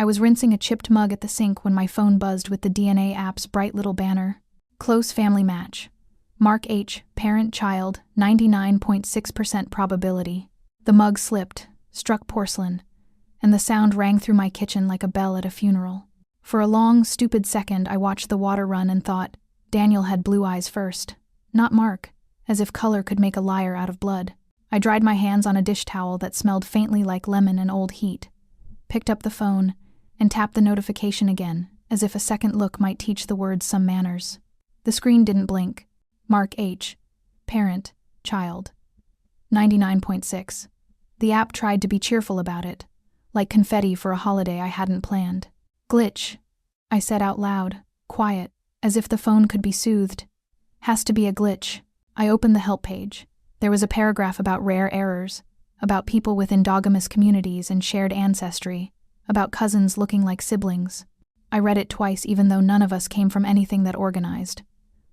I was rinsing a chipped mug at the sink when my phone buzzed with the DNA app's bright little banner. Close family match. Mark H., parent, child, 99.6% probability. The mug slipped, struck porcelain, and the sound rang through my kitchen like a bell at a funeral. For a long, stupid second, I watched the water run and thought, Daniel had blue eyes first, not Mark, as if color could make a liar out of blood. I dried my hands on a dish towel that smelled faintly like lemon and old heat, picked up the phone, and tapped the notification again, as if a second look might teach the words some manners. The screen didn't blink. Mark H., parent, child, 99.6. The app tried to be cheerful about it, like confetti for a holiday I hadn't planned. Glitch, I said out loud, quiet, as if the phone could be soothed. Has to be a glitch. I opened the help page. There was a paragraph about rare errors, about people with endogamous communities and shared ancestry, about cousins looking like siblings. I read it twice even though none of us came from anything that organized.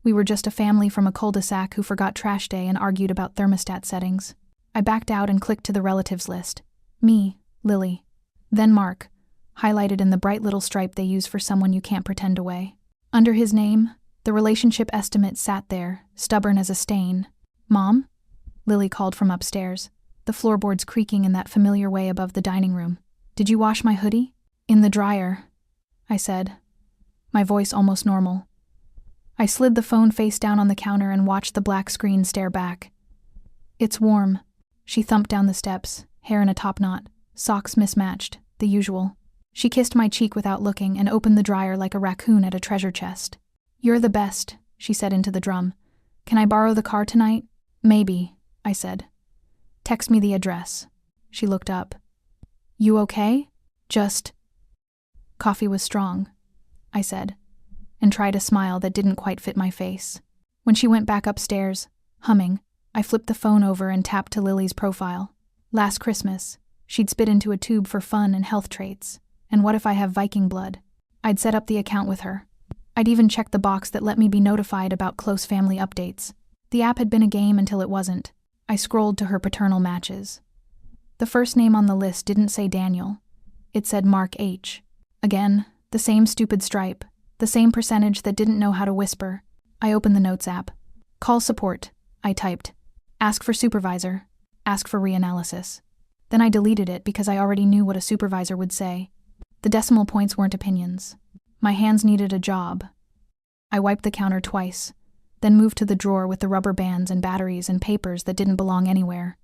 We were just a family from a cul-de-sac who forgot trash day and argued about thermostat settings. I backed out and clicked to the relatives list. Me, Lily. Then Mark, highlighted in the bright little stripe they use for someone you can't pretend away. Under his name, the relationship estimate sat there, stubborn as a stain. Mom? Lily called from upstairs, the floorboards creaking in that familiar way above the dining room. Did you wash my hoodie? In the dryer, I said, my voice almost normal. I slid the phone face down on the counter and watched the black screen stare back. It's warm. She thumped down the steps, hair in a top knot, socks mismatched, the usual. She kissed my cheek without looking and opened the dryer like a raccoon at a treasure chest. You're the best, she said into the drum. Can I borrow the car tonight? Maybe, I said. Text me the address. She looked up. You okay? Just... Coffee was strong, I said, and tried a smile that didn't quite fit my face. When she went back upstairs, humming, I flipped the phone over and tapped to Lily's profile. Last Christmas, she'd spit into a tube for fun and health traits. And what if I have Viking blood? I'd set up the account with her. I'd even checked the box that let me be notified about close family updates. The app had been a game until it wasn't. I scrolled to her paternal matches. The first name on the list didn't say Daniel. It said Mark H. Again, the same stupid stripe, the same percentage that didn't know how to whisper. I opened the Notes app. Call support, I typed. Ask for supervisor. Ask for reanalysis. Then I deleted it because I already knew what a supervisor would say. The decimal points weren't opinions. My hands needed a job. I wiped the counter twice, then moved to the drawer with the rubber bands and batteries and papers that didn't belong anywhere.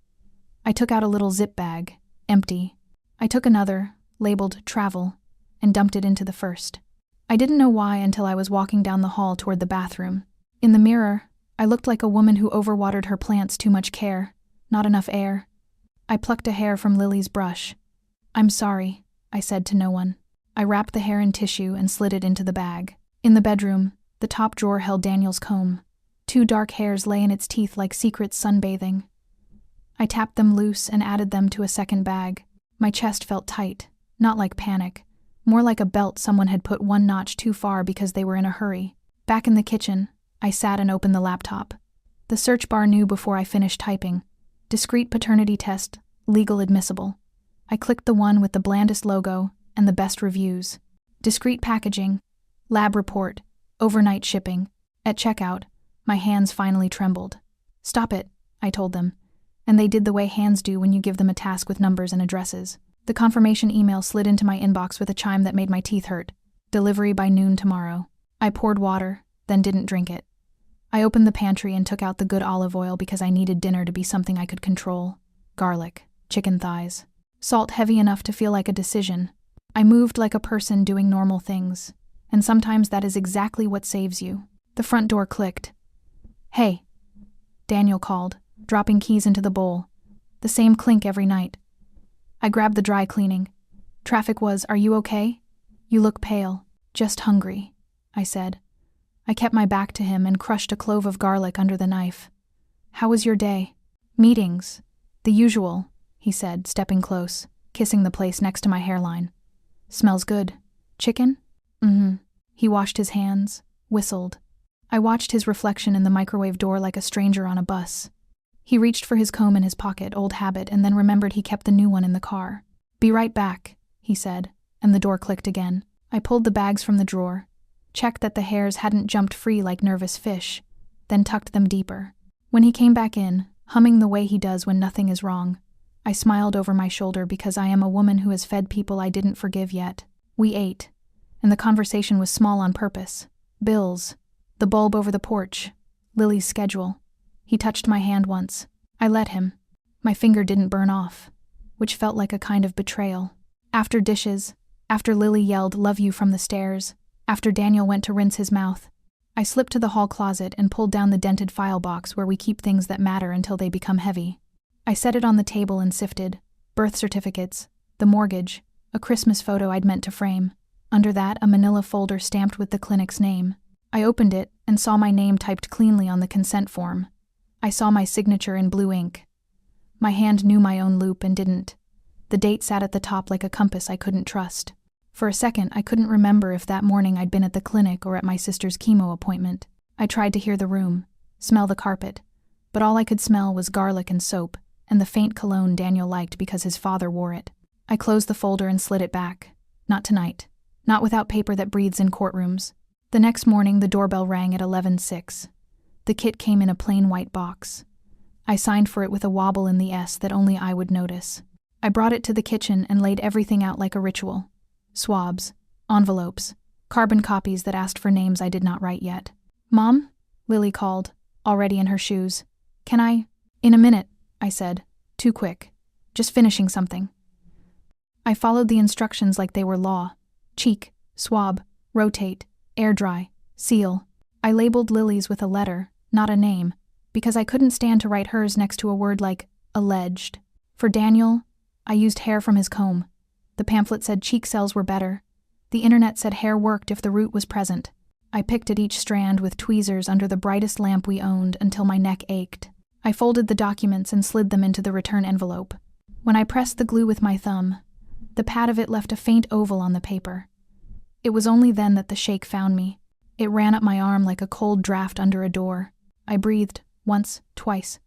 I took out a little zip bag, empty. I took another, labeled travel, and dumped it into the first. I didn't know why until I was walking down the hall toward the bathroom. In the mirror, I looked like a woman who overwatered her plants, too much care, not enough air. I plucked a hair from Lily's brush. I'm sorry, I said to no one. I wrapped the hair in tissue and slid it into the bag. In the bedroom, the top drawer held Daniel's comb. 2 dark hairs lay in its teeth like secrets sunbathing. I tapped them loose and added them to a second bag. My chest felt tight, not like panic, more like a belt someone had put 1 notch too far because they were in a hurry. Back in the kitchen, I sat and opened the laptop. The search bar knew before I finished typing. Discrete paternity test, legal admissible. I clicked the one with the blandest logo and the best reviews. Discrete packaging, lab report, overnight shipping. At checkout, my hands finally trembled. Stop it, I told them, and they did the way hands do when you give them a task with numbers and addresses. The confirmation email slid into my inbox with a chime that made my teeth hurt. Delivery by noon tomorrow. I poured water, then didn't drink it. I opened the pantry and took out the good olive oil because I needed dinner to be something I could control. Garlic, chicken thighs. Salt heavy enough to feel like a decision. I moved like a person doing normal things, and sometimes that is exactly what saves you. The front door clicked. Hey, Daniel called, dropping keys into the bowl. The same clink every night. I grabbed the dry cleaning. Traffic was, "Are you okay? You look pale." "Just hungry," I said. I kept my back to him and crushed a clove of garlic under the knife. "How was your day?" "Meetings. The usual," he said, stepping close, kissing the place next to my hairline. "Smells good. Chicken?" "Mm-hmm." He washed his hands, whistled. I watched his reflection in the microwave door like a stranger on a bus. He reached for his comb in his pocket, old habit, and then remembered he kept the new one in the car. "Be right back," he said, and the door clicked again. I pulled the bags from the drawer, checked that the hairs hadn't jumped free like nervous fish, then tucked them deeper. When he came back in, humming the way he does when nothing is wrong, I smiled over my shoulder because I am a woman who has fed people I didn't forgive yet. We ate, and the conversation was small on purpose. Bills, the bulb over the porch, Lily's schedule. He touched my hand once. I let him. My finger didn't burn off, which felt like a kind of betrayal. After dishes, after Lily yelled "love you" from the stairs, after Daniel went to rinse his mouth, I slipped to the hall closet and pulled down the dented file box where we keep things that matter until they become heavy. I set it on the table and sifted birth certificates, the mortgage, a Christmas photo I'd meant to frame. Under that, a manila folder stamped with the clinic's name. I opened it and saw my name typed cleanly on the consent form. I saw my signature in blue ink. My hand knew my own loop and didn't. The date sat at the top like a compass I couldn't trust. For a second, I couldn't remember if that morning I'd been at the clinic or at my sister's chemo appointment. I tried to hear the room, smell the carpet, but all I could smell was garlic and soap, and the faint cologne Daniel liked because his father wore it. I closed the folder and slid it back. Not tonight. Not without paper that breathes in courtrooms. The next morning, the doorbell rang at 11:06. The kit came in a plain white box. I signed for it with a wobble in the S that only I would notice. I brought it to the kitchen and laid everything out like a ritual. Swabs, envelopes, carbon copies that asked for names I did not write yet. "Mom?" Lily called, already in her shoes. "Can I?" "In a minute," I said. Too quick. Just finishing something. I followed the instructions like they were law. Cheek, swab, rotate, air dry, seal. I labeled Lily's with a letter, not a name, because I couldn't stand to write hers next to a word like alleged. For Daniel, I used hair from his comb. The pamphlet said cheek cells were better. The internet said hair worked if the root was present. I picked at each strand with tweezers under the brightest lamp we owned until my neck ached. I folded the documents and slid them into the return envelope. When I pressed the glue with my thumb, the pad of it left a faint oval on the paper. It was only then that the shake found me. It ran up my arm like a cold draft under a door. I breathed, once, twice.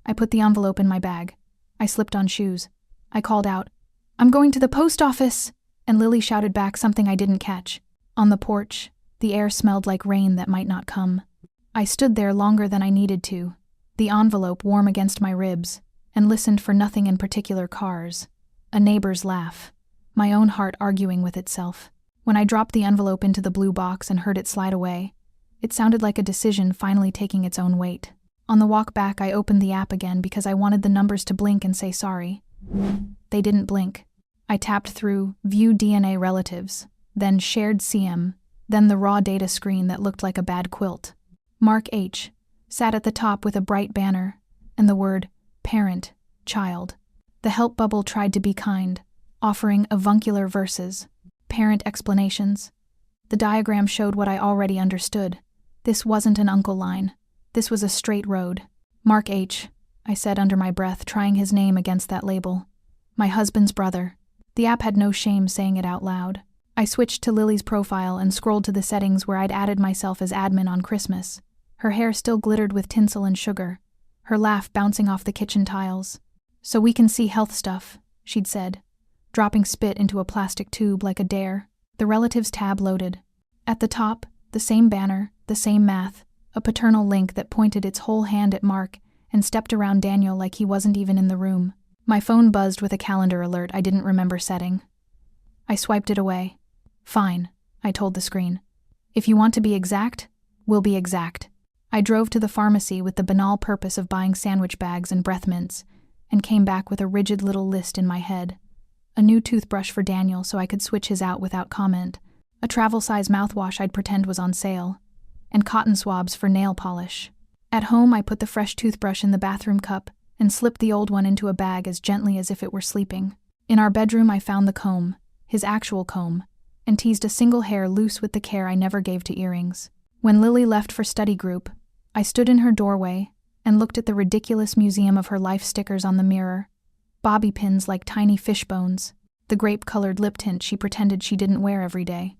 I put the envelope in my bag. I slipped on shoes. I called out, "I'm going to the post office!" And Lily shouted back something I didn't catch. On the porch, the air smelled like rain that might not come. I stood there longer than I needed to, the envelope warm against my ribs, and listened for nothing in particular: cars, a neighbor's laugh, my own heart arguing with itself. When I dropped the envelope into the blue box and heard it slide away, it sounded like a decision finally taking its own weight. On the walk back, I opened the app again because I wanted the numbers to blink and say sorry. They didn't blink. I tapped through View DNA Relatives, then Shared CM, then the raw data screen that looked like a bad quilt. Mark H. sat at the top with a bright banner, and the word Parent, Child. The help bubble tried to be kind, offering avuncular verses, parent explanations. The diagram showed what I already understood. This wasn't an uncle line. This was a straight road. Mark H., I said under my breath, trying his name against that label. My husband's brother. The app had no shame saying it out loud. I switched to Lily's profile and scrolled to the settings where I'd added myself as admin on Christmas. Her hair still glittered with tinsel and sugar, her laugh bouncing off the kitchen tiles. "So we can see health stuff," she'd said, dropping spit into a plastic tube like a dare. The relatives tab loaded. At the top, the same banner, the same math, a paternal link that pointed its whole hand at Mark and stepped around Daniel like he wasn't even in the room. My phone buzzed with a calendar alert I didn't remember setting. I swiped it away. "Fine," I told the screen. "If you want to be exact, we'll be exact." I drove to the pharmacy with the banal purpose of buying sandwich bags and breath mints, and came back with a rigid little list in my head. A new toothbrush for Daniel so I could switch his out without comment, a travel-size mouthwash I'd pretend was on sale, and cotton swabs for nail polish. At home, I put the fresh toothbrush in the bathroom cup and slipped the old one into a bag as gently as if it were sleeping. In our bedroom, I found the comb, his actual comb, and teased a single hair loose with the care I never gave to earrings. When Lily left for study group, I stood in her doorway and looked at the ridiculous museum of her life stickers on the mirror, bobby pins like tiny fish bones, the grape-colored lip tint she pretended she didn't wear every day.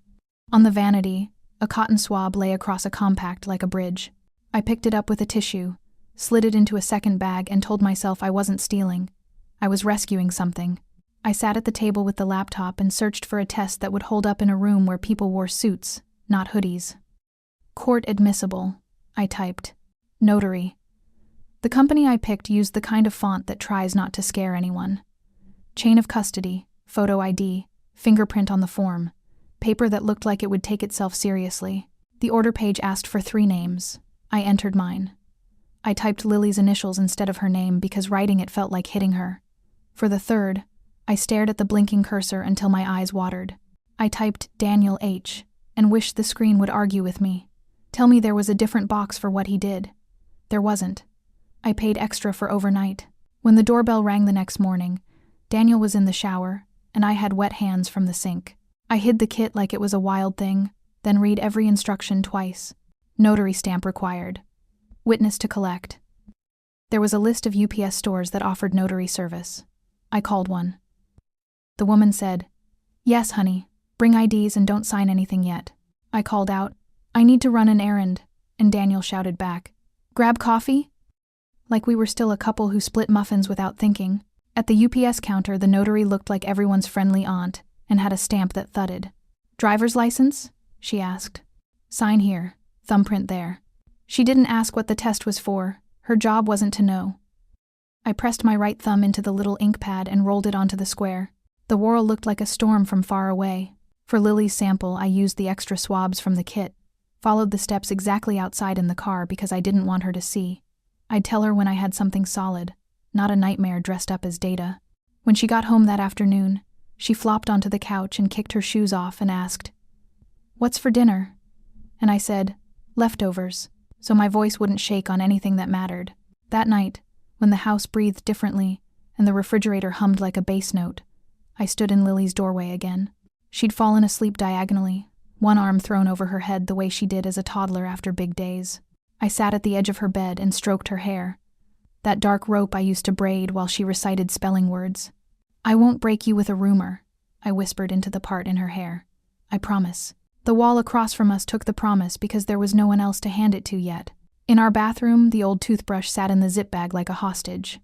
On the vanity, a cotton swab lay across a compact like a bridge. I picked it up with a tissue, slid it into a second bag, and told myself I wasn't stealing. I was rescuing something. I sat at the table with the laptop and searched for a test that would hold up in a room where people wore suits, not hoodies. Court admissible, I typed. Notary. The company I picked used the kind of font that tries not to scare anyone. Chain of custody, photo ID, fingerprint on the form, paper that looked like it would take itself seriously. The order page asked for 3 names. I entered mine. I typed Lily's initials instead of her name because writing it felt like hitting her. For the third, I stared at the blinking cursor until my eyes watered. I typed Daniel H. and wished the screen would argue with me. Tell me there was a different box for what he did. There wasn't. I paid extra for overnight. When the doorbell rang the next morning, Daniel was in the shower, and I had wet hands from the sink. I hid the kit like it was a wild thing, then read every instruction twice. Notary stamp required. Witness to collect. There was a list of UPS stores that offered notary service. I called one. The woman said, "Yes, honey, bring IDs and don't sign anything yet." I called out, "I need to run an errand," and Daniel shouted back, "Grab coffee?" Like we were still a couple who split muffins without thinking. At the UPS counter, the notary looked like everyone's friendly aunt and had a stamp that thudded. "Driver's license?" she asked. "Sign here, thumbprint there." She didn't ask what the test was for. Her job wasn't to know. I pressed my right thumb into the little ink pad and rolled it onto the square. The whorl looked like a storm from far away. For Lily's sample, I used the extra swabs from the kit, followed the steps exactly outside in the car because I didn't want her to see. I'd tell her when I had something solid, not a nightmare dressed up as data. When she got home that afternoon, she flopped onto the couch and kicked her shoes off and asked, "What's for dinner?" And I said, "Leftovers," so my voice wouldn't shake on anything that mattered. That night, when the house breathed differently and the refrigerator hummed like a bass note, I stood in Lily's doorway again. She'd fallen asleep diagonally, one arm thrown over her head the way she did as a toddler after big days. I sat at the edge of her bed and stroked her hair, that dark rope I used to braid while she recited spelling words. "I won't break you with a rumor," I whispered into the part in her hair. "I promise." The wall across from us took the promise because there was no one else to hand it to yet. In our bathroom, the old toothbrush sat in the zip bag like a hostage.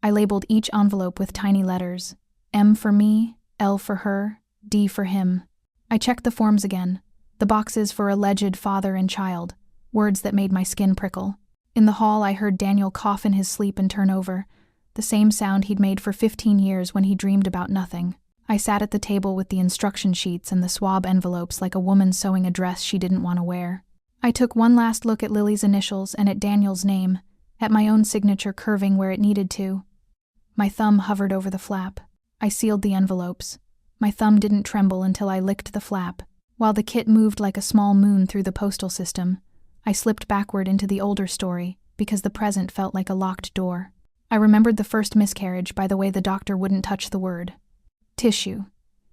I labeled each envelope with tiny letters, M for me, L for her, D for him. I checked the forms again, the boxes for alleged father and child, words that made my skin prickle. In the hall, I heard Daniel cough in his sleep and turn over, the same sound he'd made for 15 years when he dreamed about nothing. I sat at the table with the instruction sheets and the swab envelopes like a woman sewing a dress she didn't want to wear. I took one last look at Lily's initials and at Daniel's name, at my own signature curving where it needed to. My thumb hovered over the flap. I sealed the envelopes. My thumb didn't tremble until I licked the flap. While the kit moved like a small moon through the postal system, I slipped backward into the older story because the present felt like a locked door. I remembered the first miscarriage by the way the doctor wouldn't touch the word. "Tissue,"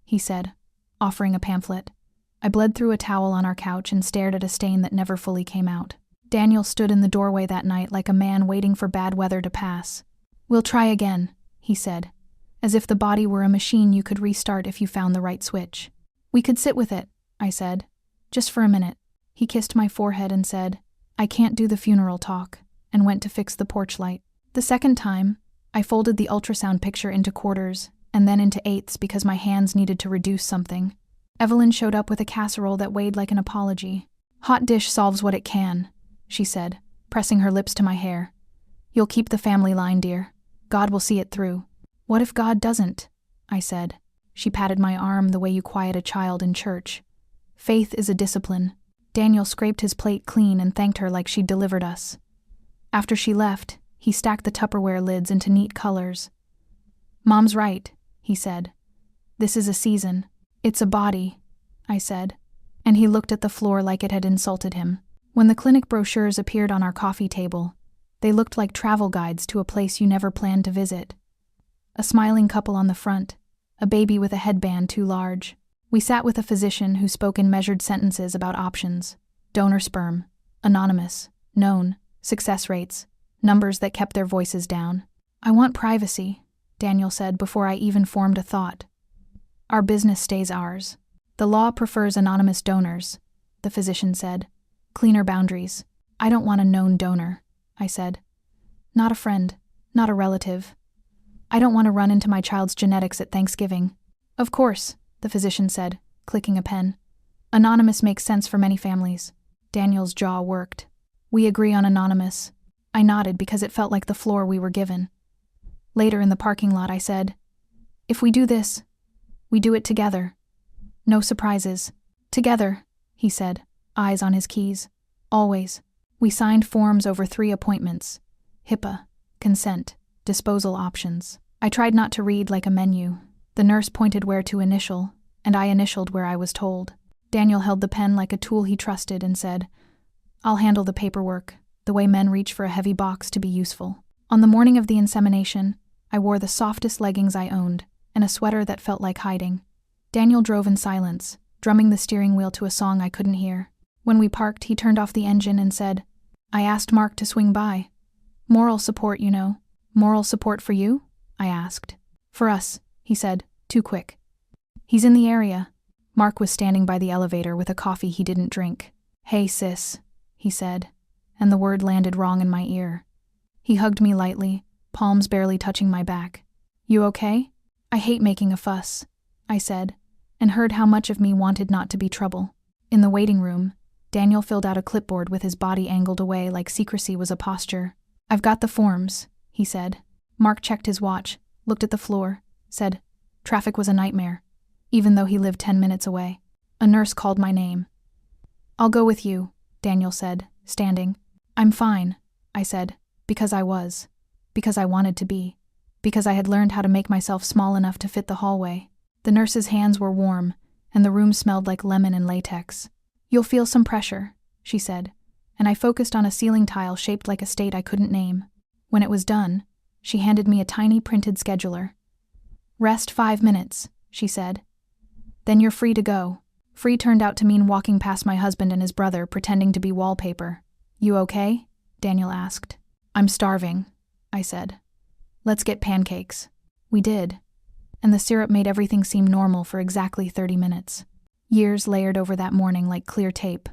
he said, offering a pamphlet. I bled through a towel on our couch and stared at a stain that never fully came out. Daniel stood in the doorway that night like a man waiting for bad weather to pass. "We'll try again," he said, as if the body were a machine you could restart if you found the right switch. "We could sit with it," I said, "just for a minute." He kissed my forehead and said, "I can't do the funeral talk," and went to fix the porch light. The second time, I folded the ultrasound picture into quarters and then into eighths because my hands needed to reduce something. Evelyn showed up with a casserole that weighed like an apology. "Hot dish solves what it can," she said, pressing her lips to my hair. "You'll keep the family line, dear. God will see it through." "What if God doesn't?" I said. She patted my arm the way you quiet a child in church. "Faith is a discipline." Daniel scraped his plate clean and thanked her like she'd delivered us. After she left, he stacked the Tupperware lids into neat colors. "Mom's right," he said. "This is a season. It's a body," I said, and he looked at the floor like it had insulted him. When the clinic brochures appeared on our coffee table, they looked like travel guides to a place you never planned to visit. A smiling couple on the front, a baby with a headband too large. We sat with a physician who spoke in measured sentences about options: donor sperm, anonymous, known, success rates, numbers that kept their voices down. "I want privacy," Daniel said before I even formed a thought. "Our business stays ours. The law prefers anonymous donors," the physician said. "Cleaner boundaries." "I don't want a known donor," I said. "Not a friend, not a relative. I don't want to run into my child's genetics at Thanksgiving. Of course, the physician said, clicking a pen. Anonymous makes sense for many families. Daniel's jaw worked. We agree on anonymous. I nodded because it felt like the floor we were given. Later in the parking lot, I said, if we do this, we do it together. No surprises. Together, he said, eyes on his keys. Always. We signed forms over 3 appointments. HIPAA, consent, disposal options. I tried not to read like a menu. The nurse pointed where to initial, and I initialed where I was told. Daniel held the pen like a tool he trusted and said, I'll handle the paperwork, the way men reach for a heavy box to be useful. On the morning of the insemination, I wore the softest leggings I owned and a sweater that felt like hiding. Daniel drove in silence, drumming the steering wheel to a song I couldn't hear. When we parked, he turned off the engine and said, I asked Mark to swing by. Moral support, you know. Moral support for you? I asked. For us, he said, too quick. He's in the area. Mark was standing by the elevator with a coffee he didn't drink. Hey, sis, he said, and the word landed wrong in my ear. He hugged me lightly, palms barely touching my back. You okay? I hate making a fuss, I said, and heard how much of me wanted not to be trouble. In the waiting room, Daniel filled out a clipboard with his body angled away like secrecy was a posture. I've got the forms, he said. Mark checked his watch, looked at the floor, said, traffic was a nightmare, even though he lived 10 minutes away. A nurse called my name. I'll go with you, Daniel said, standing. I'm fine, I said, because I was. Because I wanted to be. Because I had learned how to make myself small enough to fit the hallway. The nurse's hands were warm, and the room smelled like lemon and latex. You'll feel some pressure, she said, and I focused on a ceiling tile shaped like a state I couldn't name. When it was done, she handed me a tiny printed scheduler. Rest 5 minutes, she said. Then you're free to go. Free turned out to mean walking past my husband and his brother pretending to be wallpaper. You okay? Daniel asked. I'm starving, I said. Let's get pancakes. We did. And the syrup made everything seem normal for exactly 30 minutes. Years layered over that morning like clear tape.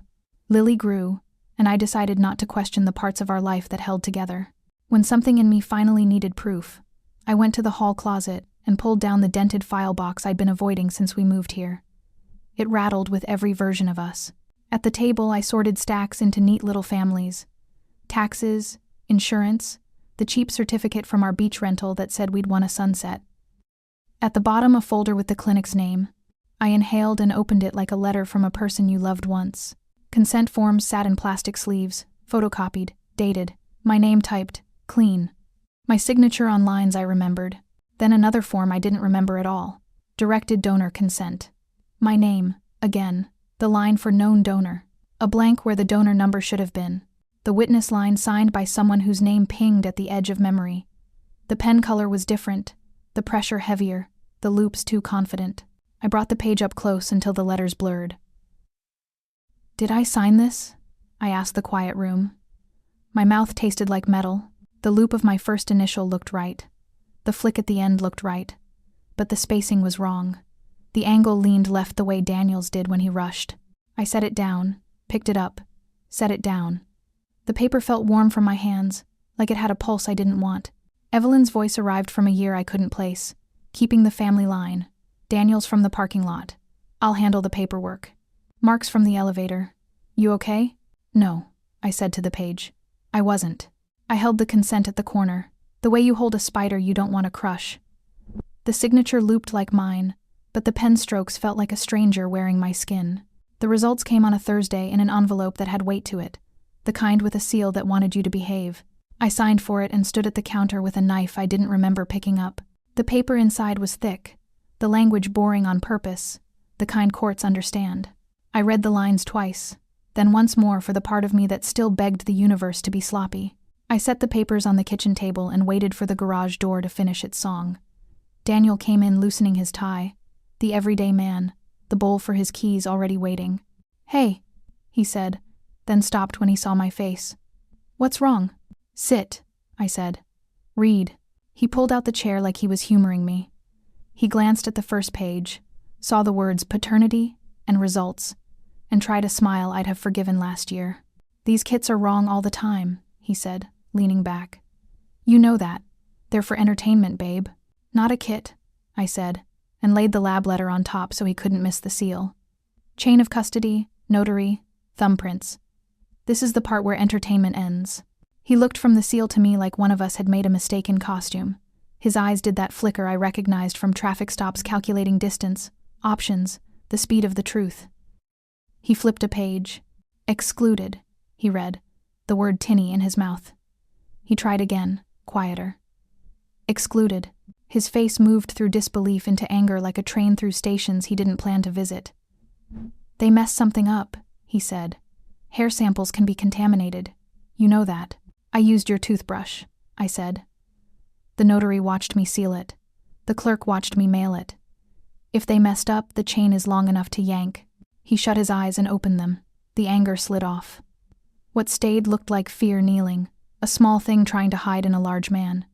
Lily grew, and I decided not to question the parts of our life that held together. When something in me finally needed proof, I went to the hall closet and pulled down the dented file box I'd been avoiding since we moved here. It rattled with every version of us. At the table, I sorted stacks into neat little families. Taxes, insurance, the cheap certificate from our beach rental that said we'd won a sunset. At the bottom, a folder with the clinic's name. I inhaled and opened it like a letter from a person you loved once. Consent forms sat in plastic sleeves, photocopied, dated, my name typed, clean. My signature on lines I remembered. Then another form I didn't remember at all. Directed donor consent. My name, again, the line for known donor. A blank where the donor number should have been. The witness line signed by someone whose name pinged at the edge of memory. The pen color was different, the pressure heavier, the loops too confident. I brought the page up close until the letters blurred. Did I sign this? I asked the quiet room. My mouth tasted like metal. The loop of my first initial looked right. The flick at the end looked right. But the spacing was wrong. The angle leaned left the way Daniel's did when he rushed. I set it down, picked it up, set it down. The paper felt warm from my hands, like it had a pulse I didn't want. Evelyn's voice arrived from a year I couldn't place, keeping the family line. Daniel's from the parking lot. I'll handle the paperwork. Mark's from the elevator. You okay? No, I said to the page. I wasn't. I held the consent at the corner, the way you hold a spider you don't want to crush. The signature looped like mine, but the pen strokes felt like a stranger wearing my skin. The results came on a Thursday in an envelope that had weight to it, the kind with a seal that wanted you to behave. I signed for it and stood at the counter with a knife I didn't remember picking up. The paper inside was thick, the language boring on purpose, the kind courts understand. I read the lines twice, then once more for the part of me that still begged the universe to be sloppy. I set the papers on the kitchen table and waited for the garage door to finish its song. Daniel came in loosening his tie, the everyday man, the bowl for his keys already waiting. Hey, he said, then stopped when he saw my face. What's wrong? Sit, I said. Read. He pulled out the chair like he was humoring me. He glanced at the first page, saw the words paternity and results, and tried a smile I'd have forgiven last year. These kits are wrong all the time, he said, leaning back. You know that. They're for entertainment, babe. Not a kit, I said, and laid the lab letter on top so he couldn't miss the seal. Chain of custody, notary, thumbprints. This is the part where entertainment ends. He looked from the seal to me like one of us had made a mistake in costume. His eyes did that flicker I recognized from traffic stops calculating distance, options, the speed of the truth. He flipped a page. Excluded, he read, the word tinny in his mouth. He tried again, quieter. Excluded. His face moved through disbelief into anger like a train through stations he didn't plan to visit. They messed something up, he said. Hair samples can be contaminated. You know that. I used your toothbrush, I said. The notary watched me seal it. The clerk watched me mail it. If they messed up, the chain is long enough to yank. He shut his eyes and opened them. The anger slid off. What stayed looked like fear kneeling, a small thing trying to hide in a large man.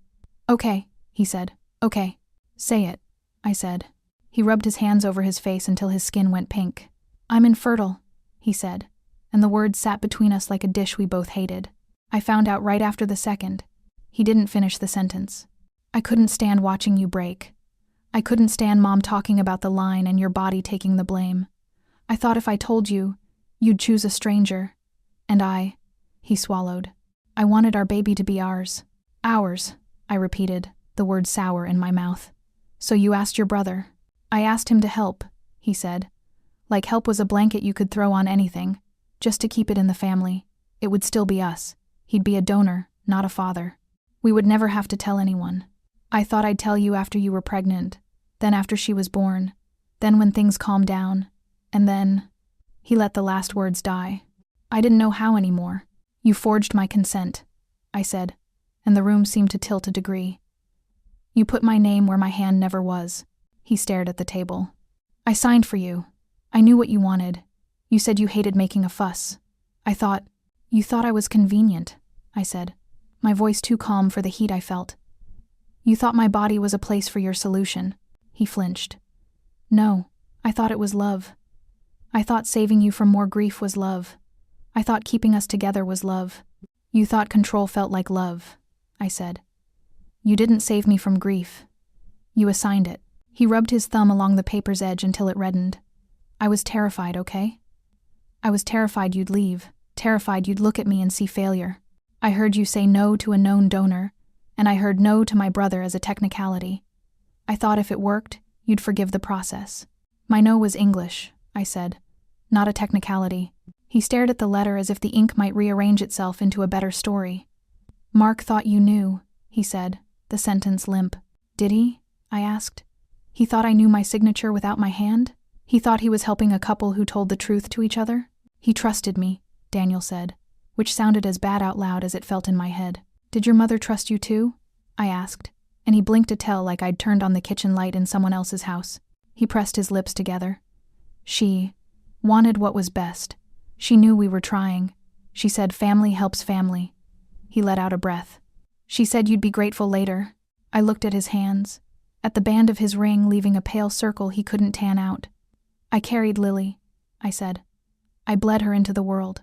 Okay, he said. Okay. Say it, I said. He rubbed his hands over his face until his skin went pink. I'm infertile, he said, and the words sat between us like a dish we both hated. I found out right after the second. He didn't finish the sentence. I couldn't stand watching you break. I couldn't stand Mom talking about the line and your body taking the blame. I thought if I told you, you'd choose a stranger. And he swallowed. I wanted our baby to be ours. Ours, I repeated, the word sour in my mouth. So you asked your brother. I asked him to help, he said. Like help was a blanket you could throw on anything, just to keep it in the family. It would still be us. He'd be a donor, not a father. We would never have to tell anyone. I thought I'd tell you after you were pregnant, then after she was born, then when things calmed down, and then... He let the last words die. I didn't know how anymore. You forged my consent, I said, and the room seemed to tilt a degree. You put my name where my hand never was. He stared at the table. I signed for you. I knew what you wanted. You said you hated making a fuss. You thought I was convenient, I said, my voice too calm for the heat I felt. You thought my body was a place for your solution. He flinched. No, I thought it was love. I thought saving you from more grief was love. I thought keeping us together was love. You thought control felt like love, I said. You didn't save me from grief. You assigned it. He rubbed his thumb along the paper's edge until it reddened. I was terrified, okay? I was terrified you'd leave, terrified you'd look at me and see failure. I heard you say no to a known donor, and I heard no to my brother as a technicality. I thought if it worked, you'd forgive the process. My no was English, I said, not a technicality. He stared at the letter as if the ink might rearrange itself into a better story. Mark thought you knew, he said, the sentence limp. Did he? I asked. He thought I knew my signature without my hand? He thought he was helping a couple who told the truth to each other? He trusted me, Daniel said, which sounded as bad out loud as it felt in my head. Did your mother trust you too? I asked, and he blinked to tell like I'd turned on the kitchen light in someone else's house. He pressed his lips together. She wanted what was best. She knew we were trying. She said family helps family. He let out a breath. She said you'd be grateful later. I looked at his hands, at the band of his ring leaving a pale circle he couldn't tan out. I carried Lily, I said. I bled her into the world.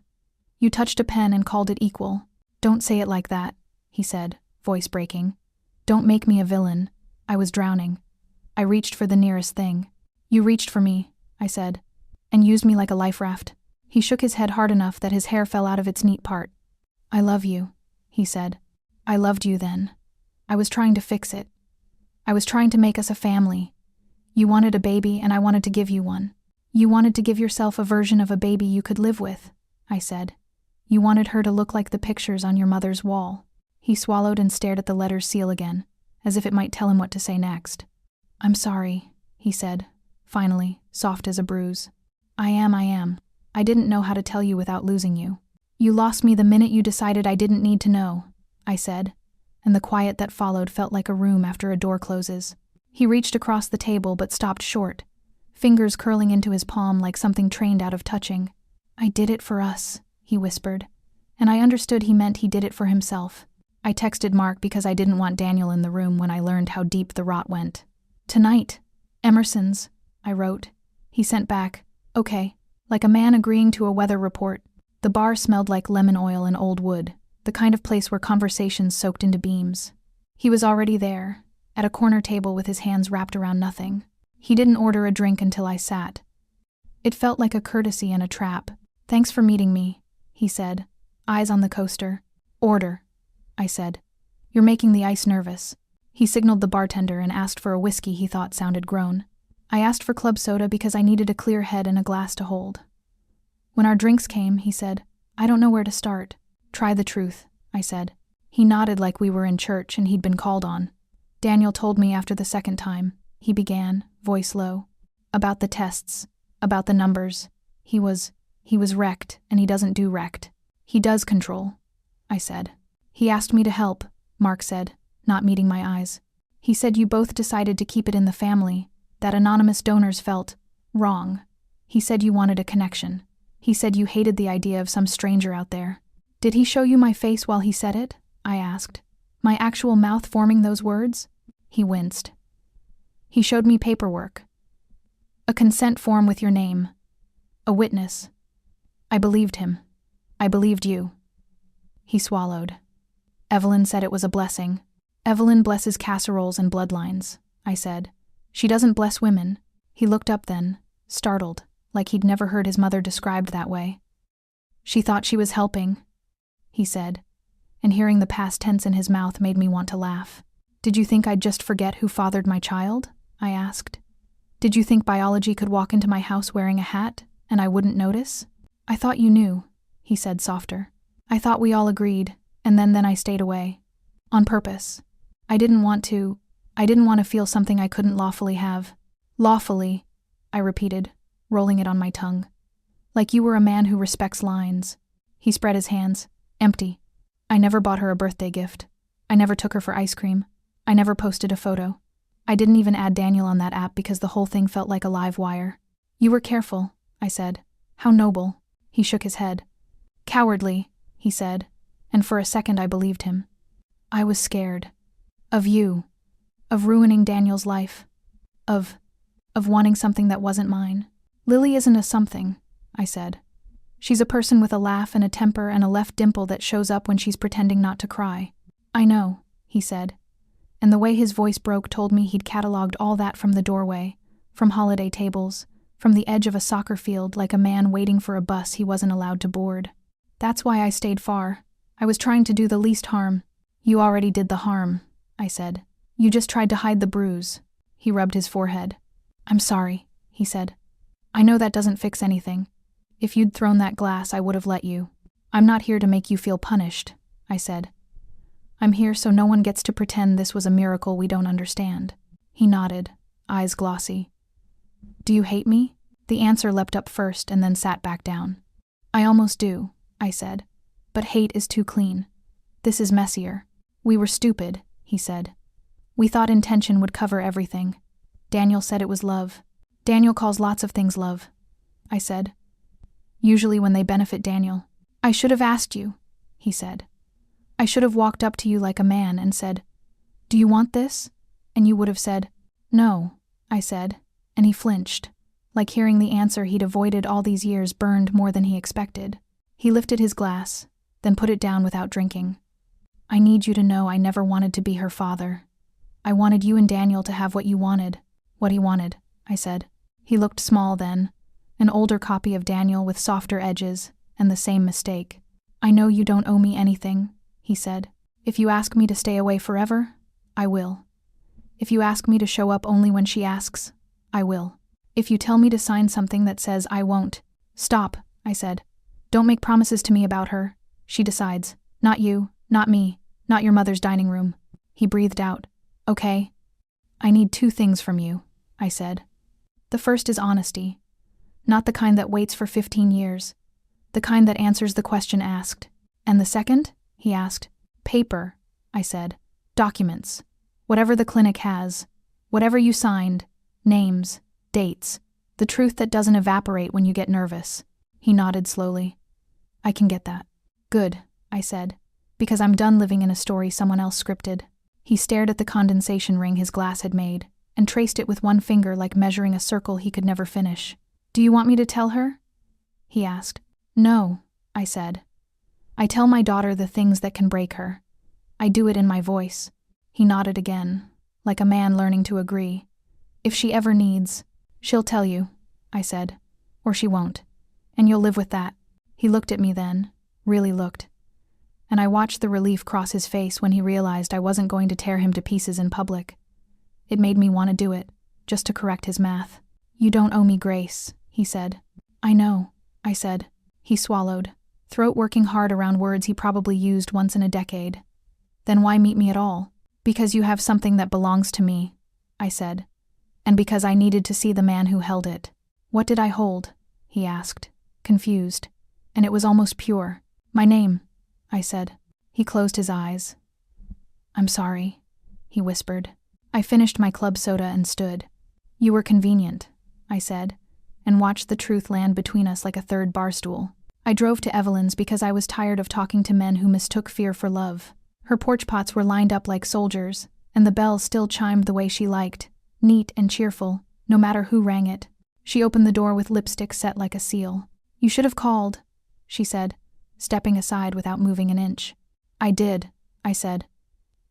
You touched a pen and called it equal. Don't say it like that, he said, voice breaking. Don't make me a villain. I was drowning. I reached for the nearest thing. You reached for me, I said, and used me like a life raft. He shook his head hard enough that his hair fell out of its neat part. I love you, he said. I loved you then. I was trying to fix it. I was trying to make us a family. You wanted a baby and I wanted to give you one. You wanted to give yourself a version of a baby you could live with, I said. You wanted her to look like the pictures on your mother's wall. He swallowed and stared at the letter's seal again, as if it might tell him what to say next. I'm sorry, he said, finally, soft as a bruise. I am. I didn't know how to tell you without losing you. You lost me the minute you decided I didn't need to know, I said, and the quiet that followed felt like a room after a door closes. He reached across the table but stopped short, fingers curling into his palm like something trained out of touching. I did it for us, he whispered, and I understood he meant he did it for himself. I texted Mark because I didn't want Daniel in the room when I learned how deep the rot went. Tonight, Emerson's, I wrote. He sent back, okay, like a man agreeing to a weather report. The bar smelled like lemon oil and old wood, the kind of place where conversations soaked into beams. He was already there, at a corner table with his hands wrapped around nothing. He didn't order a drink until I sat. It felt like a courtesy and a trap. "Thanks for meeting me," he said, eyes on the coaster. "Order," I said. "You're making the ice nervous." He signaled the bartender and asked for a whiskey he thought sounded grown. I asked for club soda because I needed a clear head and a glass to hold. When our drinks came, he said, "I don't know where to start." "Try the truth," I said. He nodded like we were in church and he'd been called on. "Daniel told me after the second time," he began, voice low, "about the tests, about the numbers. He was wrecked, and he doesn't do wrecked. He does control," I said. "He asked me to help," Mark said, not meeting my eyes. "He said you both decided to keep it in the family, that anonymous donors felt wrong. He said you wanted a connection. He said you hated the idea of some stranger out there." "Did he show you my face while he said it?" I asked. "My actual mouth forming those words?" He winced. "He showed me paperwork. A consent form with your name. A witness." I believed him. I believed you. He swallowed. "Evelyn said it was a blessing." "Evelyn blesses casseroles and bloodlines," I said. "She doesn't bless women." He looked up then, startled, like he'd never heard his mother described that way. "She thought she was helping," he said, and hearing the past tense in his mouth made me want to laugh. "Did you think I'd just forget who fathered my child?" I asked. "Did you think biology could walk into my house wearing a hat, and I wouldn't notice?" "I thought you knew," he said softer. "I thought we all agreed, and then I stayed away. On purpose. I didn't want to feel something I couldn't lawfully have." "Lawfully," I repeated, rolling it on my tongue. "Like you were a man who respects lines." He spread his hands. "Empty. I never bought her a birthday gift. I never took her for ice cream. I never posted a photo. I didn't even add Daniel on that app because the whole thing felt like a live wire." "You were careful," I said. "How noble." He shook his head. "Cowardly," he said, and for a second I believed him. "I was scared. Of you. Of ruining Daniel's life. Of wanting something that wasn't mine." "Lily isn't a something," I said. "She's a person with a laugh and a temper and a left dimple that shows up when she's pretending not to cry." "I know," he said, and the way his voice broke told me he'd cataloged all that from the doorway, from holiday tables, from the edge of a soccer field like a man waiting for a bus he wasn't allowed to board. "That's why I stayed far. I was trying to do the least harm." "You already did the harm," I said. "You just tried to hide the bruise." He rubbed his forehead. "I'm sorry," he said. "I know that doesn't fix anything. If you'd thrown that glass, I would have let you." "I'm not here to make you feel punished," I said. "I'm here so no one gets to pretend this was a miracle we don't understand." He nodded, eyes glossy. "Do you hate me?" The answer leapt up first and then sat back down. "I almost do," I said. "But hate is too clean. This is messier." "We were stupid," he said. "We thought intention would cover everything. Daniel said it was love. Daniel calls lots of things love," I said. "Usually when they benefit Daniel." "I should have asked you," he said. "I should have walked up to you like a man and said, 'Do you want this?' And you would have said, 'No,' I said, and he flinched, like hearing the answer he'd avoided all these years burned more than he expected. He lifted his glass, then put it down without drinking. "I need you to know I never wanted to be her father. I wanted you and Daniel to have what you wanted." "What he wanted," I said. He looked small then, an older copy of Daniel with softer edges, and the same mistake. "I know you don't owe me anything," he said. "If you ask me to stay away forever, I will. If you ask me to show up only when she asks, I will. If you tell me to sign something that says I won't." "Stop," I said. "Don't make promises to me about her. She decides. Not you, not me, not your mother's dining room." He breathed out. "Okay. I need 2 things from you," I said. "The first is honesty. Not the kind that waits for 15 years. The kind that answers the question asked." "And the second?" he asked. "Paper," I said. "Documents. Whatever the clinic has. Whatever you signed. Names. Dates. The truth that doesn't evaporate when you get nervous." He nodded slowly. "I can get that." "Good," I said, "because I'm done living in a story someone else scripted." He stared at the condensation ring his glass had made, and traced it with one finger like measuring a circle he could never finish. "Do you want me to tell her?" he asked. "No," I said. "I tell my daughter the things that can break her. I do it in my voice." He nodded again. like a man learning to agree. If she ever needs, she'll tell you, I said. Or she won't. And you'll live with that. He looked at me then, really looked. And I watched the relief cross his face when he realized I wasn't going to tear him to pieces in public. It made me want to do it, just to correct his math. You don't owe me grace, he said. I know, I said. He swallowed, throat working hard around words he probably used once in a decade. Then why meet me at all? Because you have something that belongs to me, I said. And because I needed to see the man who held it. What did I hold? He asked, confused. And it was almost pure. My name, I said. He closed his eyes. I'm sorry, he whispered. I finished my club soda and stood. You were convenient, I said, and watched the truth land between us like a third bar stool. I drove to Evelyn's because I was tired of talking to men who mistook fear for love. Her porch pots were lined up like soldiers, and the bell still chimed the way she liked, neat and cheerful, no matter who rang it. She opened the door with lipstick set like a seal. You should have called, she said, stepping aside without moving an inch. I did, I said.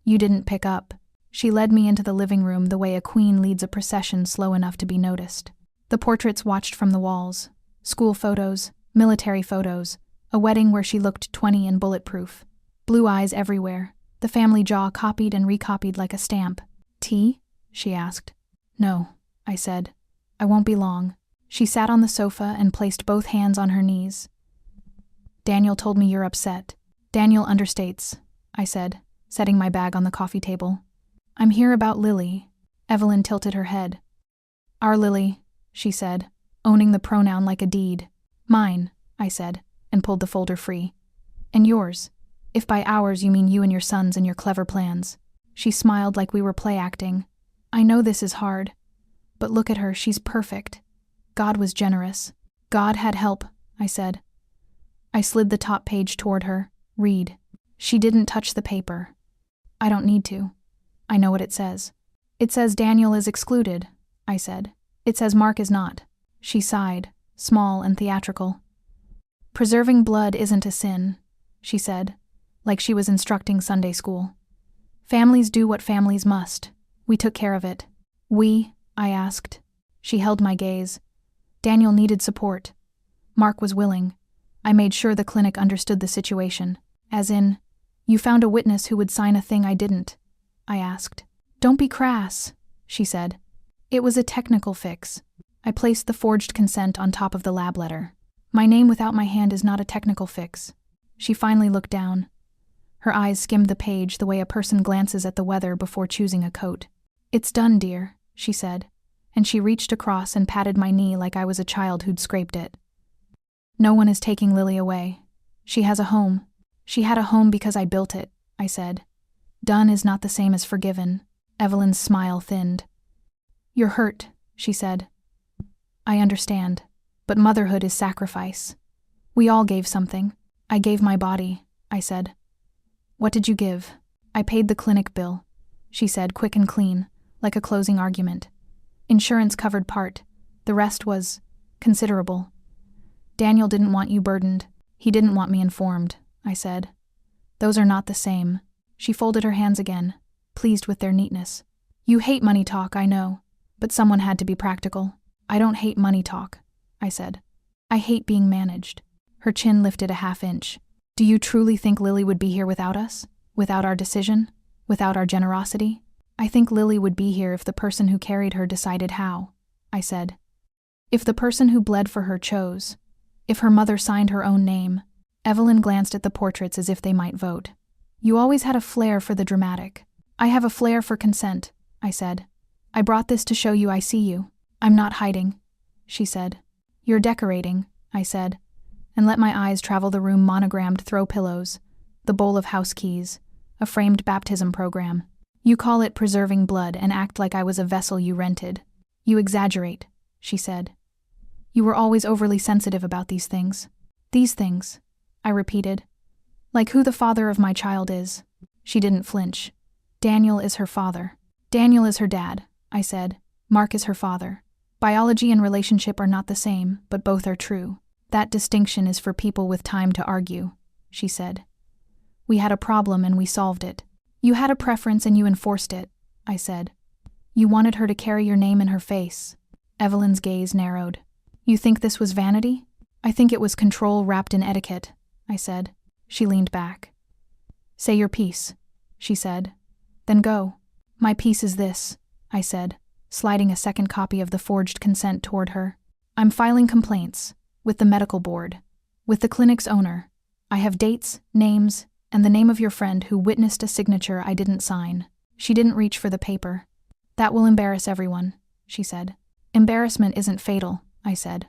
You didn't pick up. She led me into the living room the way a queen leads a procession slow enough to be noticed. The portraits watched from the walls. School photos, military photos, a wedding where she looked 20 and bulletproof. Blue eyes everywhere, the family jaw copied and recopied like a stamp. Tea? She asked. No, I said. I won't be long. She sat on the sofa and placed both hands on her knees. Daniel told me you're upset. Daniel understates, I said, setting my bag on the coffee table. I'm here about Lily. Evelyn tilted her head. Our Lily, she said, owning the pronoun like a deed. Mine, I said, and pulled the folder free. And yours, if by ours you mean you and your sons and your clever plans. She smiled like we were play acting. I know this is hard. But look at her, she's perfect. God was generous. God had help, I said. I slid the top page toward her. Read. She didn't touch the paper. I don't need to. I know what it says. It says Daniel is excluded, I said. It says Mark is not. She sighed, small and theatrical. Preserving blood isn't a sin, she said, like she was instructing Sunday school. Families do what families must. We took care of it. We? I asked. She held my gaze. Daniel needed support. Mark was willing. I made sure the clinic understood the situation. As in, you found a witness who would sign a thing I didn't, I asked. Don't be crass, she said. It was a technical fix. I placed the forged consent on top of the lab letter. My name without my hand is not a technical fix. She finally looked down. Her eyes skimmed the page the way a person glances at the weather before choosing a coat. It's done, dear, she said, and she reached across and patted my knee like I was a child who'd scraped it. No one is taking Lily away. She has a home. She had a home because I built it, I said. Done is not the same as forgiven. Evelyn's smile thinned. You're hurt, she said. I understand, but motherhood is sacrifice. We all gave something. I gave my body, I said. What did you give? I paid the clinic bill, she said, quick and clean, like a closing argument. Insurance covered part. The rest was considerable. Daniel didn't want you burdened. He didn't want me informed, I said. Those are not the same. She folded her hands again, pleased with their neatness. You hate money talk, I know, but someone had to be practical. I don't hate money talk, I said. I hate being managed. Her chin lifted a half-inch. Do you truly think Lily would be here without us? Without our decision? Without our generosity? I think Lily would be here if the person who carried her decided how, I said. If the person who bled for her chose. If her mother signed her own name. Evelyn glanced at the portraits as if they might vote. You always had a flair for the dramatic. I have a flair for consent, I said. I brought this to show you I see you. I'm not hiding, she said. You're decorating, I said, and let my eyes travel the room monogrammed throw pillows, the bowl of house keys, a framed baptism program. You call it preserving blood and act like I was a vessel you rented. You exaggerate, she said. You were always overly sensitive about these things. These things, I repeated. Like who the father of my child is. She didn't flinch. Daniel is her father. Daniel is her dad, I said. Mark is her father. Biology and relationship are not the same, but both are true. That distinction is for people with time to argue, she said. We had a problem and we solved it. You had a preference and you enforced it, I said. You wanted her to carry your name in her face. Evelyn's gaze narrowed. You think this was vanity? I think it was control wrapped in etiquette, I said. She leaned back. Say your piece, she said. Then go. My piece is this, I said, sliding a second copy of the forged consent toward her. I'm filing complaints. With the medical board. With the clinic's owner. I have dates, names, and the name of your friend who witnessed a signature I didn't sign. She didn't reach for the paper. That will embarrass everyone, she said. Embarrassment isn't fatal, I said.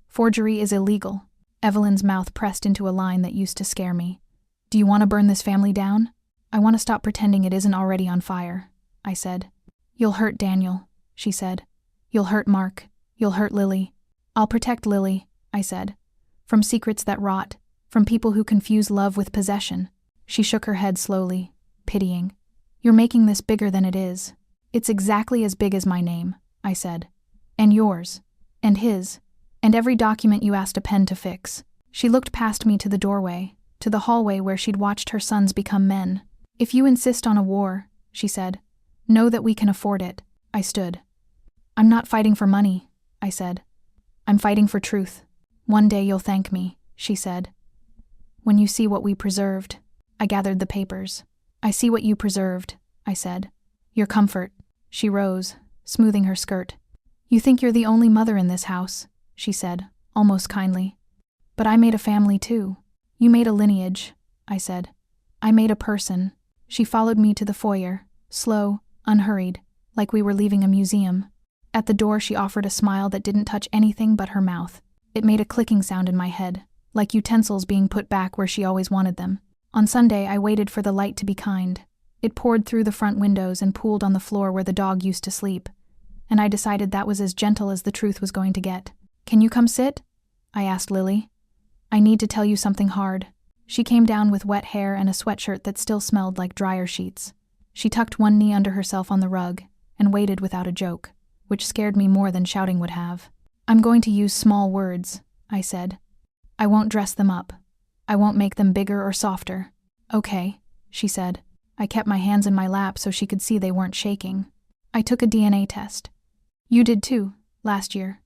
Forgery is illegal. Evelyn's mouth pressed into a line that used to scare me. Do you want to burn this family down? I want to stop pretending it isn't already on fire, I said. You'll hurt Daniel, she said. You'll hurt Mark. You'll hurt Lily. I'll protect Lily, I said. From secrets that rot, from people who confuse love with possession. She shook her head slowly, pitying. You're making this bigger than it is. It's exactly as big as my name, I said. And yours. And his. And every document you asked a pen to fix. She looked past me to the doorway, to the hallway where she'd watched her sons become men. If you insist on a war, she said, know that we can afford it. I stood. I'm not fighting for money, I said. I'm fighting for truth. One day you'll thank me, she said. When you see what we preserved. I gathered the papers. I see what you preserved, I said. Your comfort. She rose, smoothing her skirt. You think you're the only mother in this house, she said, almost kindly. But I made a family too. You made a lineage, I said. I made a person. She followed me to the foyer, slow, unhurried, like we were leaving a museum. At the door she offered a smile that didn't touch anything but her mouth. It made a clicking sound in my head, like utensils being put back where she always wanted them. On Sunday I waited for the light to be kind. It poured through the front windows and pooled on the floor where the dog used to sleep. And I decided that was as gentle as the truth was going to get. Can you come sit? I asked Lily. I need to tell you something hard. She came down with wet hair and a sweatshirt that still smelled like dryer sheets. She tucked one knee under herself on the rug and waited without a joke, which scared me more than shouting would have. I'm going to use small words, I said. I won't dress them up. I won't make them bigger or softer. Okay, she said. I kept my hands in my lap so she could see they weren't shaking. I took a DNA test. You did too, last year.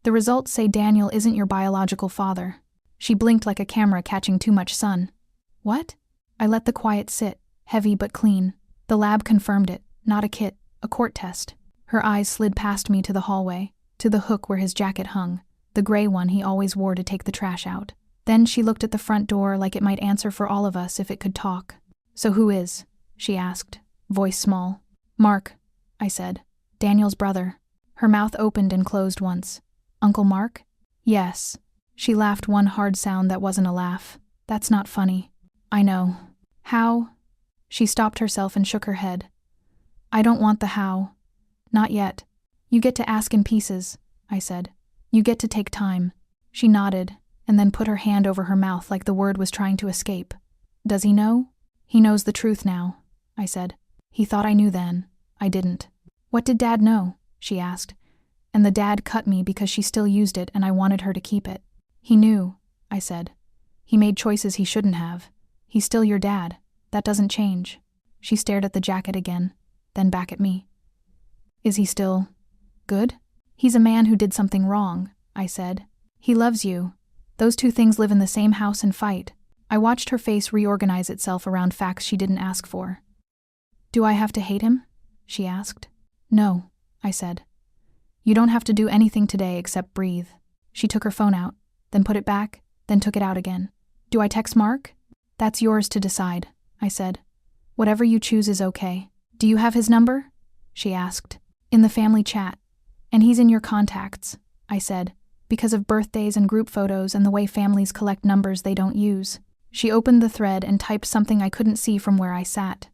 The results say Daniel isn't your biological father. She blinked like a camera catching too much sun. What? I let the quiet sit, heavy but clean. The lab confirmed it, not a kit, a court test. Her eyes slid past me to the hallway, to the hook where his jacket hung, the gray one he always wore to take the trash out. Then she looked at the front door like it might answer for all of us if it could talk. So who is? She asked, voice small. Mark, I said. Daniel's brother. Her mouth opened and closed once. Uncle Mark? Yes. She laughed one hard sound that wasn't a laugh. That's not funny. I know. How? She stopped herself and shook her head. I don't want the how. Not yet. You get to ask in pieces, I said. You get to take time. She nodded, and then put her hand over her mouth like the word was trying to escape. Does he know? He knows the truth now, I said. He thought I knew then. I didn't. What did Dad know? She asked. And the dad cut me because she still used it and I wanted her to keep it. He knew, I said. He made choices he shouldn't have. He's still your dad. That doesn't change. She stared at the jacket again, then back at me. Is he still good? He's a man who did something wrong, I said. He loves you. Those two things live in the same house and fight. I watched her face reorganize itself around facts she didn't ask for. Do I have to hate him? She asked. No, I said. You don't have to do anything today except breathe. She took her phone out, then put it back, then took it out again. Do I text Mark? That's yours to decide, I said. Whatever you choose is okay. Do you have his number? She asked. In the family chat. And he's in your contacts, I said, because of birthdays and group photos and the way families collect numbers they don't use. She opened the thread and typed something I couldn't see from where I sat.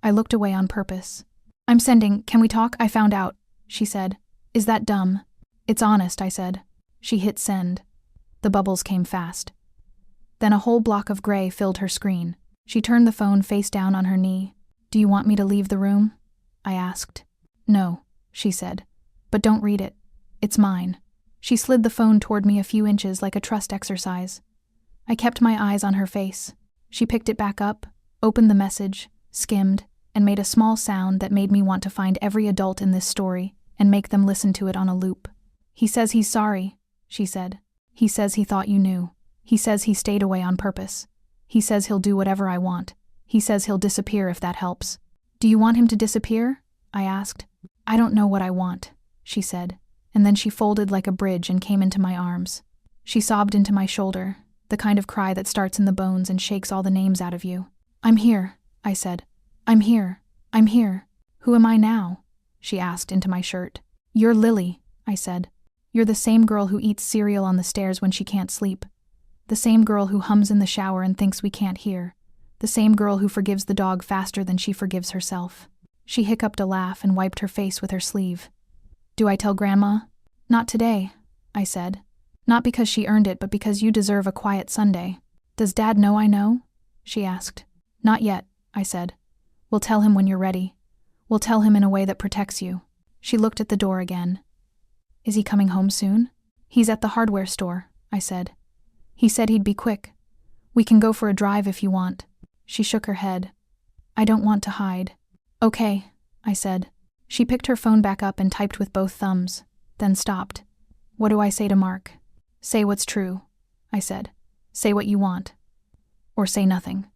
I looked away on purpose. I'm sending, can we talk? I found out, she said. Is that dumb? It's honest, I said. She hit send. The bubbles came fast. Then a whole block of gray filled her screen. She turned the phone face down on her knee. Do you want me to leave the room? I asked. No, she said. But don't read it. It's mine. She slid the phone toward me a few inches like a trust exercise. I kept my eyes on her face. She picked it back up, opened the message, skimmed, and made a small sound that made me want to find every adult in this story and make them listen to it on a loop. "He says he's sorry," she said. "He says he thought you knew. He says he stayed away on purpose. He says he'll do whatever I want. He says he'll disappear if that helps." "Do you want him to disappear?" I asked. "I don't know what I want," she said, and then she folded like a bridge and came into my arms. She sobbed into my shoulder, the kind of cry that starts in the bones and shakes all the names out of you. "I'm here," I said. "I'm here. I'm here." "Who am I now?" she asked into my shirt. "You're Lily," I said. "You're the same girl who eats cereal on the stairs when she can't sleep. The same girl who hums in the shower and thinks we can't hear. The same girl who forgives the dog faster than she forgives herself." She hiccuped a laugh and wiped her face with her sleeve. "Do I tell Grandma?" "Not today," I said. "Not because she earned it, but because you deserve a quiet Sunday." "Does Dad know I know?" she asked. "Not yet," I said. "We'll tell him when you're ready. We'll tell him in a way that protects you." She looked at the door again. "Is he coming home soon?" "He's at the hardware store," I said. "He said he'd be quick. We can go for a drive if you want." She shook her head. "I don't want to hide." "Okay," I said. She picked her phone back up and typed with both thumbs, then stopped. "What do I say to Mark?" "Say what's true," I said. "Say what you want. Or say nothing.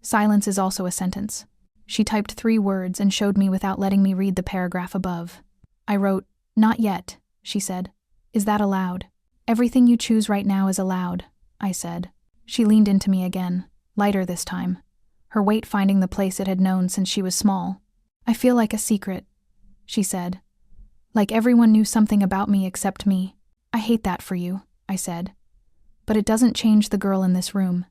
Silence is also a sentence." She typed 3 words and showed me without letting me read the paragraph above. I wrote, "Not yet," she said. "Is that allowed?" "Everything you choose right now is allowed," I said. She leaned into me again, lighter this time, her weight finding the place it had known since she was small. "I feel like a secret," she said. "Like everyone knew something about me except me. I hate that for you," I said. "But it doesn't change the girl in this room.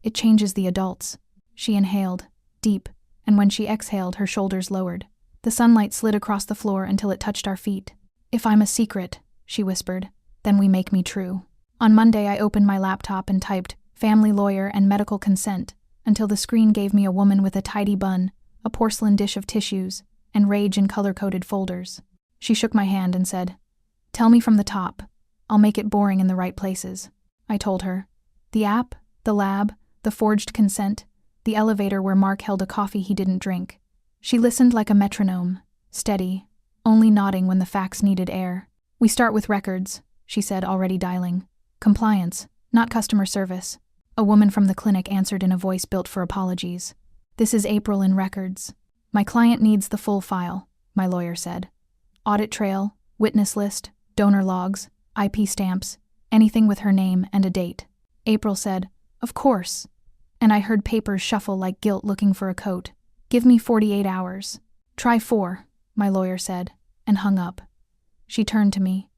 It changes the adults." She inhaled, deep, and when she exhaled, her shoulders lowered. The sunlight slid across the floor until it touched our feet. "If I'm a secret," she whispered, "then we make me true." On Monday, I opened my laptop and typed "family lawyer and medical consent" until the screen gave me a woman with a tidy bun, a porcelain dish of tissues, and rage in color-coded folders. She shook my hand and said, "Tell me from the top. I'll make it boring in the right places." I told her. The app, the lab, the forged consent, the elevator where Mark held a coffee he didn't drink. She listened like a metronome, steady, only nodding when the facts needed air. "We start with records," she said, already dialing. "Compliance, not customer service." A woman from the clinic answered in a voice built for apologies. "This is April in records." "My client needs the full file," my lawyer said. "Audit trail, witness list, donor logs, IP stamps, anything with her name and a date." April said, "Of course." And I heard papers shuffle like guilt looking for a coat. "Give me 48 hours. Try 4, my lawyer said, and hung up. She turned to me.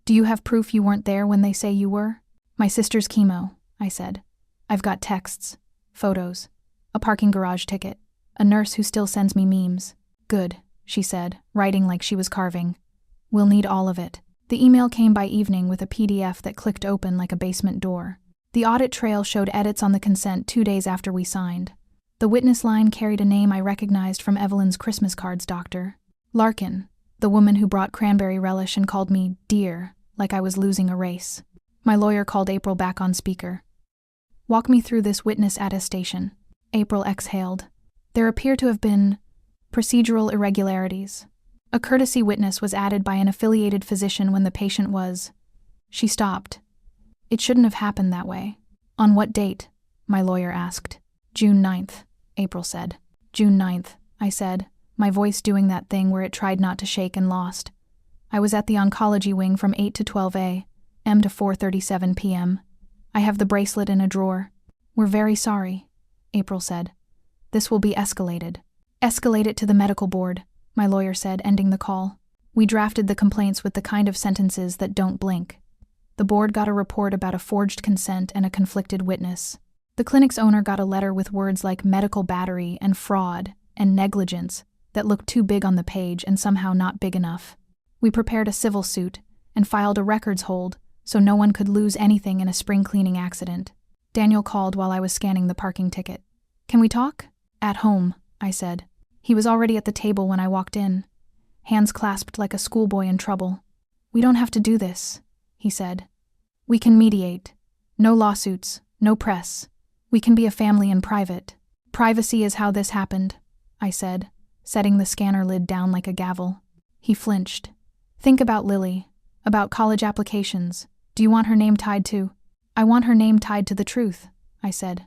"Do you have proof you weren't there when they say you were?" "My sister's chemo," I said. "I've got texts, photos, a parking garage ticket, a nurse who still sends me memes." "Good," she said, writing like she was carving. "We'll need all of it." The email came by evening with a PDF that clicked open like a basement door. The audit trail showed edits on the consent 2 days after we signed. The witness line carried a name I recognized from Evelyn's Christmas cards, Dr. Larkin, the woman who brought cranberry relish and called me dear, like I was losing a race. My lawyer called April back on speaker. "Walk me through this witness attestation." April exhaled. "There appear to have been procedural irregularities. A courtesy witness was added by an affiliated physician when the patient was..." She stopped. "It shouldn't have happened that way." "On what date?" my lawyer asked. "June 9th, April said. "June 9th, I said, my voice doing that thing where it tried not to shake and lost. "I was at the oncology wing from 8 to 12 a.m. to 4:37 p.m. I have the bracelet in a drawer." "We're very sorry," April said. "This will be escalated." "Escalate it to the medical board," my lawyer said, ending the call. "We drafted the complaints with the kind of sentences that don't blink." The board got a report about a forged consent and a conflicted witness. The clinic's owner got a letter with words like medical battery and fraud and negligence that looked too big on the page and somehow not big enough. We prepared a civil suit and filed a records hold so no one could lose anything in a spring cleaning accident. Daniel called while I was scanning the parking ticket. "Can we talk?" "At home," I said. He was already at the table when I walked in, hands clasped like a schoolboy in trouble. "We don't have to do this," he said. "We can mediate. No lawsuits, no press. We can be a family in private. Privacy is how this happened," I said, setting the scanner lid down like a gavel. He flinched. Think about Lily. About college applications. Do you want her name tied to? I want her name tied to the truth, I said.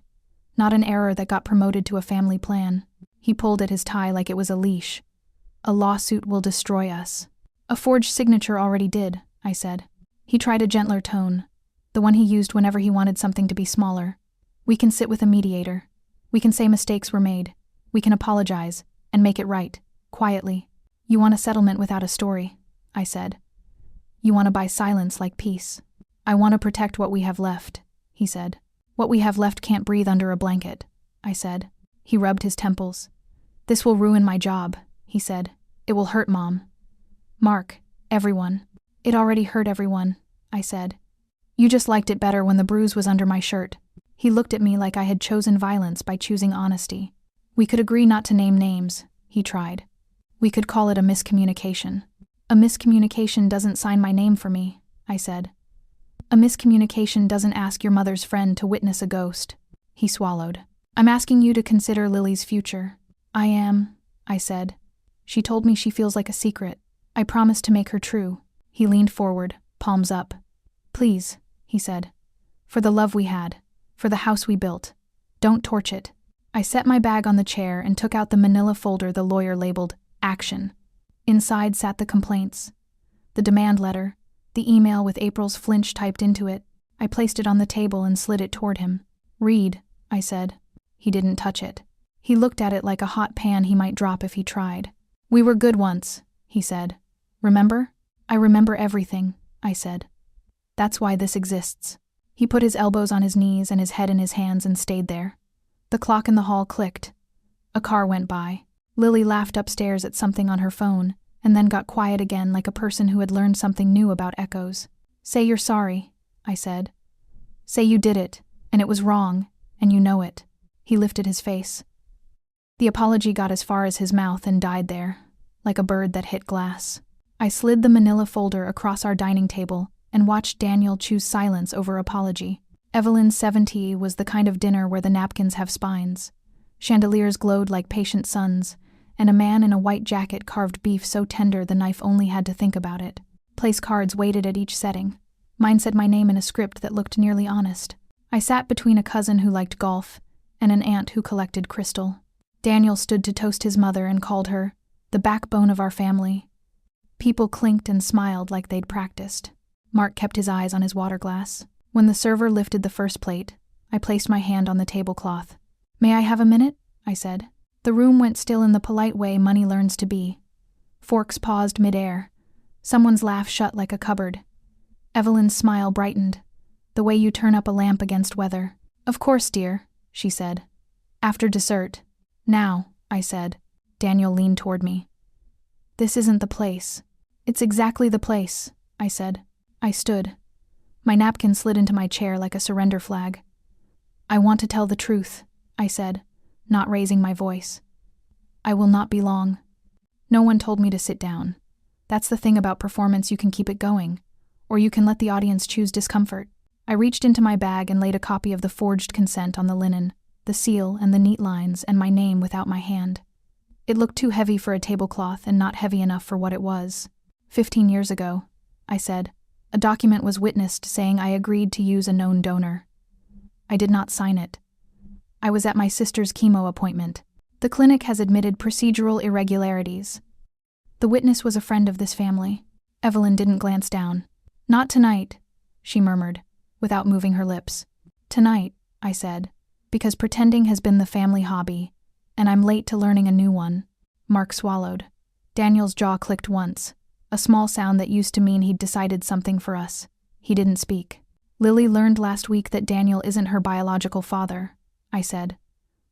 Not an error that got promoted to a family plan. He pulled at his tie like it was a leash. A lawsuit will destroy us. A forged signature already did, I said. He tried a gentler tone, the one he used whenever he wanted something to be smaller. We can sit with a mediator. We can say mistakes were made. We can apologize and make it right, quietly. You want a settlement without a story, I said. You want to buy silence like peace. I want to protect what we have left, he said. What we have left can't breathe under a blanket, I said. He rubbed his temples. This will ruin my job, he said. It will hurt Mom. Mark, everyone. It already hurt everyone, I said. You just liked it better when the bruise was under my shirt. He looked at me like I had chosen violence by choosing honesty. We could agree not to name names, he tried. We could call it a miscommunication. A miscommunication doesn't sign my name for me, I said. A miscommunication doesn't ask your mother's friend to witness a ghost. He swallowed. I'm asking you to consider Lily's future. I am, I said. She told me she feels like a secret. I promised to make her true. He leaned forward, palms up. Please, he said. For the love we had. For the house we built. Don't torch it. I set my bag on the chair and took out the manila folder the lawyer labeled Action. Inside sat the complaints. The demand letter. The email with April's flinch typed into it. I placed it on the table and slid it toward him. Read, I said. He didn't touch it. He looked at it like a hot pan he might drop if he tried. We were good once, he said. Remember? I remember everything, I said. That's why this exists. He put his elbows on his knees and his head in his hands and stayed there. The clock in the hall clicked. A car went by. Lily laughed upstairs at something on her phone, and then got quiet again like a person who had learned something new about echoes. Say you're sorry, I said. Say you did it, and it was wrong, and you know it. He lifted his face. The apology got as far as his mouth and died there, like a bird that hit glass. I slid the manila folder across our dining table and watched Daniel choose silence over apology. Evelyn's 70 was the kind of dinner where the napkins have spines. Chandeliers glowed like patient suns, and a man in a white jacket carved beef so tender the knife only had to think about it. Place cards waited at each setting. Mine said my name in a script that looked nearly honest. I sat between a cousin who liked golf and an aunt who collected crystal. Daniel stood to toast his mother and called her the backbone of our family. People clinked and smiled like they'd practiced. Mark kept his eyes on his water glass. When the server lifted the first plate, I placed my hand on the tablecloth. May I have a minute? I said. The room went still in the polite way money learns to be. Forks paused midair. Someone's laugh shut like a cupboard. Evelyn's smile brightened, the way you turn up a lamp against weather. Of course, dear, she said. After dessert. Now, I said. Daniel leaned toward me. This isn't the place. It's exactly the place, I said. I stood. My napkin slid into my chair like a surrender flag. I want to tell the truth, I said, not raising my voice. I will not be long. No one told me to sit down. That's the thing about performance, you can keep it going, or you can let the audience choose discomfort. I reached into my bag and laid a copy of the forged consent on the linen, the seal and the neat lines and my name without my hand. It looked too heavy for a tablecloth and not heavy enough for what it was. 15 years ago, I said, a document was witnessed saying I agreed to use a known donor. I did not sign it. I was at my sister's chemo appointment. The clinic has admitted procedural irregularities. The witness was a friend of this family. Evelyn didn't glance down. Not tonight, she murmured, without moving her lips. Tonight, I said, because pretending has been the family hobby, and I'm late to learning a new one. Mark swallowed. Daniel's jaw clicked once, a small sound that used to mean he'd decided something for us. He didn't speak. Lily learned last week that Daniel isn't her biological father, I said.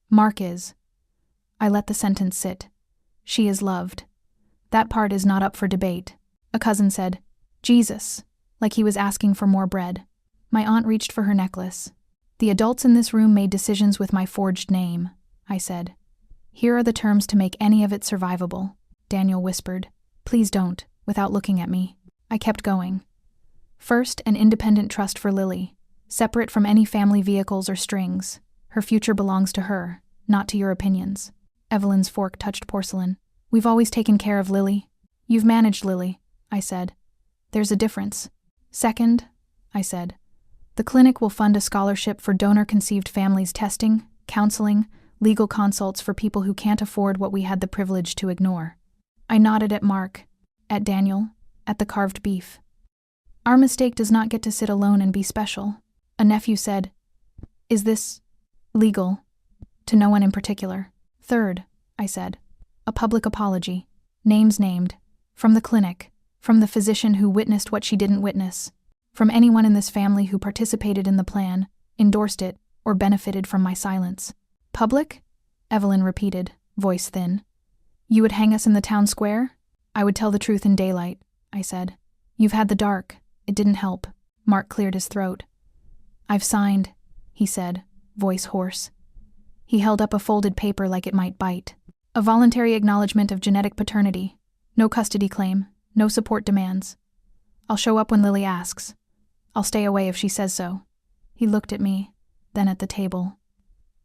Mark is. I let the sentence sit. She is loved. That part is not up for debate. A cousin said, Jesus, like he was asking for more bread. My aunt reached for her necklace. The adults in this room made decisions with my forged name, I said. Here are the terms to make any of it survivable, Daniel whispered. Please don't, without looking at me. I kept going. First, an independent trust for Lily, separate from any family vehicles or strings. Her future belongs to her, not to your opinions. Evelyn's fork touched porcelain. We've always taken care of Lily. You've managed Lily, I said. There's a difference. Second, I said, the clinic will fund a scholarship for donor-conceived families testing, counseling, legal consults for people who can't afford what we had the privilege to ignore. I nodded at Mark, at Daniel, at the carved beef. Our mistake does not get to sit alone and be special. A nephew said, Is this legal? To no one in particular. Third, I said, a public apology. Names named. From the clinic. From the physician who witnessed what she didn't witness. From anyone in this family who participated in the plan, endorsed it, or benefited from my silence. Public? Evelyn repeated, voice thin. You would hang us in the town square? I would tell the truth in daylight, I said. You've had the dark. It didn't help. Mark cleared his throat. I've signed, he said, voice hoarse. He held up a folded paper like it might bite. A voluntary acknowledgement of genetic paternity. No custody claim. No support demands. I'll show up when Lily asks. I'll stay away if she says so. He looked at me, then at the table.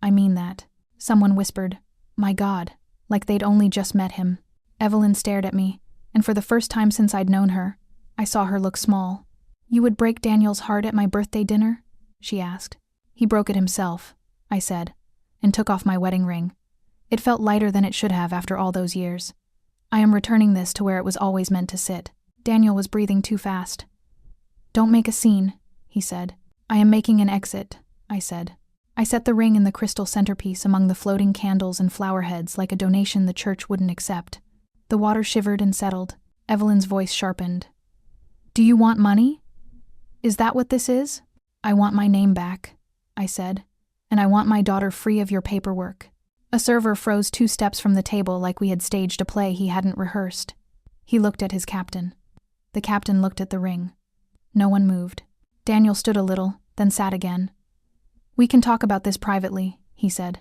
I mean that. Someone whispered, My God, like they'd only just met him. Evelyn stared at me, and for the first time since I'd known her, I saw her look small. You would break Daniel's heart at my birthday dinner? She asked. He broke it himself, I said, and took off my wedding ring. It felt lighter than it should have after all those years. I am returning this to where it was always meant to sit. Daniel was breathing too fast. Don't make a scene, he said. I am making an exit, I said. I set the ring in the crystal centerpiece among the floating candles and flower heads like a donation the church wouldn't accept. The water shivered and settled. Evelyn's voice sharpened. Do you want money? Is that what this is? I want my name back, I said, and I want my daughter free of your paperwork. A server froze 2 steps from the table like we had staged a play he hadn't rehearsed. He looked at his captain. The captain looked at the ring. No one moved. Daniel stood a little, then sat again. We can talk about this privately, he said.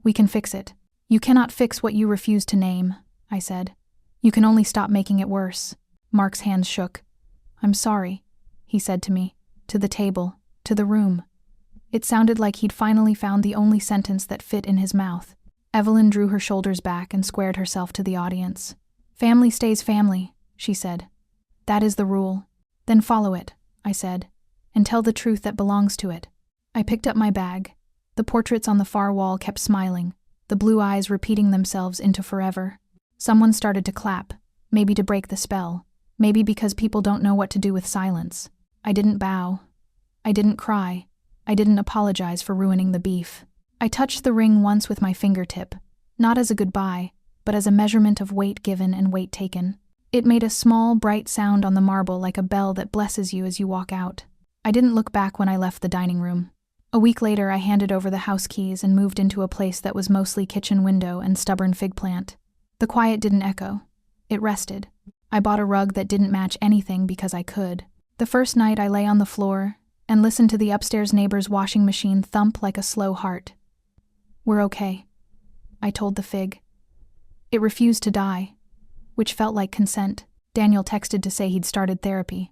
We can fix it. You cannot fix what you refuse to name, I said. You can only stop making it worse. Mark's hands shook. I'm sorry, he said to me, to the table, to the room. It sounded like he'd finally found the only sentence that fit in his mouth. Evelyn drew her shoulders back and squared herself to the audience. Family stays family, she said. That is the rule. Then follow it, I said, and tell the truth that belongs to it. I picked up my bag. The portraits on the far wall kept smiling, the blue eyes repeating themselves into forever. Someone started to clap, maybe to break the spell, maybe because people don't know what to do with silence. I didn't bow. I didn't cry. I didn't apologize for ruining the beef. I touched the ring once with my fingertip, not as a goodbye, but as a measurement of weight given and weight taken. It made a small, bright sound on the marble like a bell that blesses you as you walk out. I didn't look back when I left the dining room. A week later, I handed over the house keys and moved into a place that was mostly kitchen window and stubborn fig plant. The quiet didn't echo. It rested. I bought a rug that didn't match anything because I could. The first night I lay on the floor and listened to the upstairs neighbor's washing machine thump like a slow heart. We're okay, I told the fig. It refused to die, which felt like consent. Daniel texted to say he'd started therapy.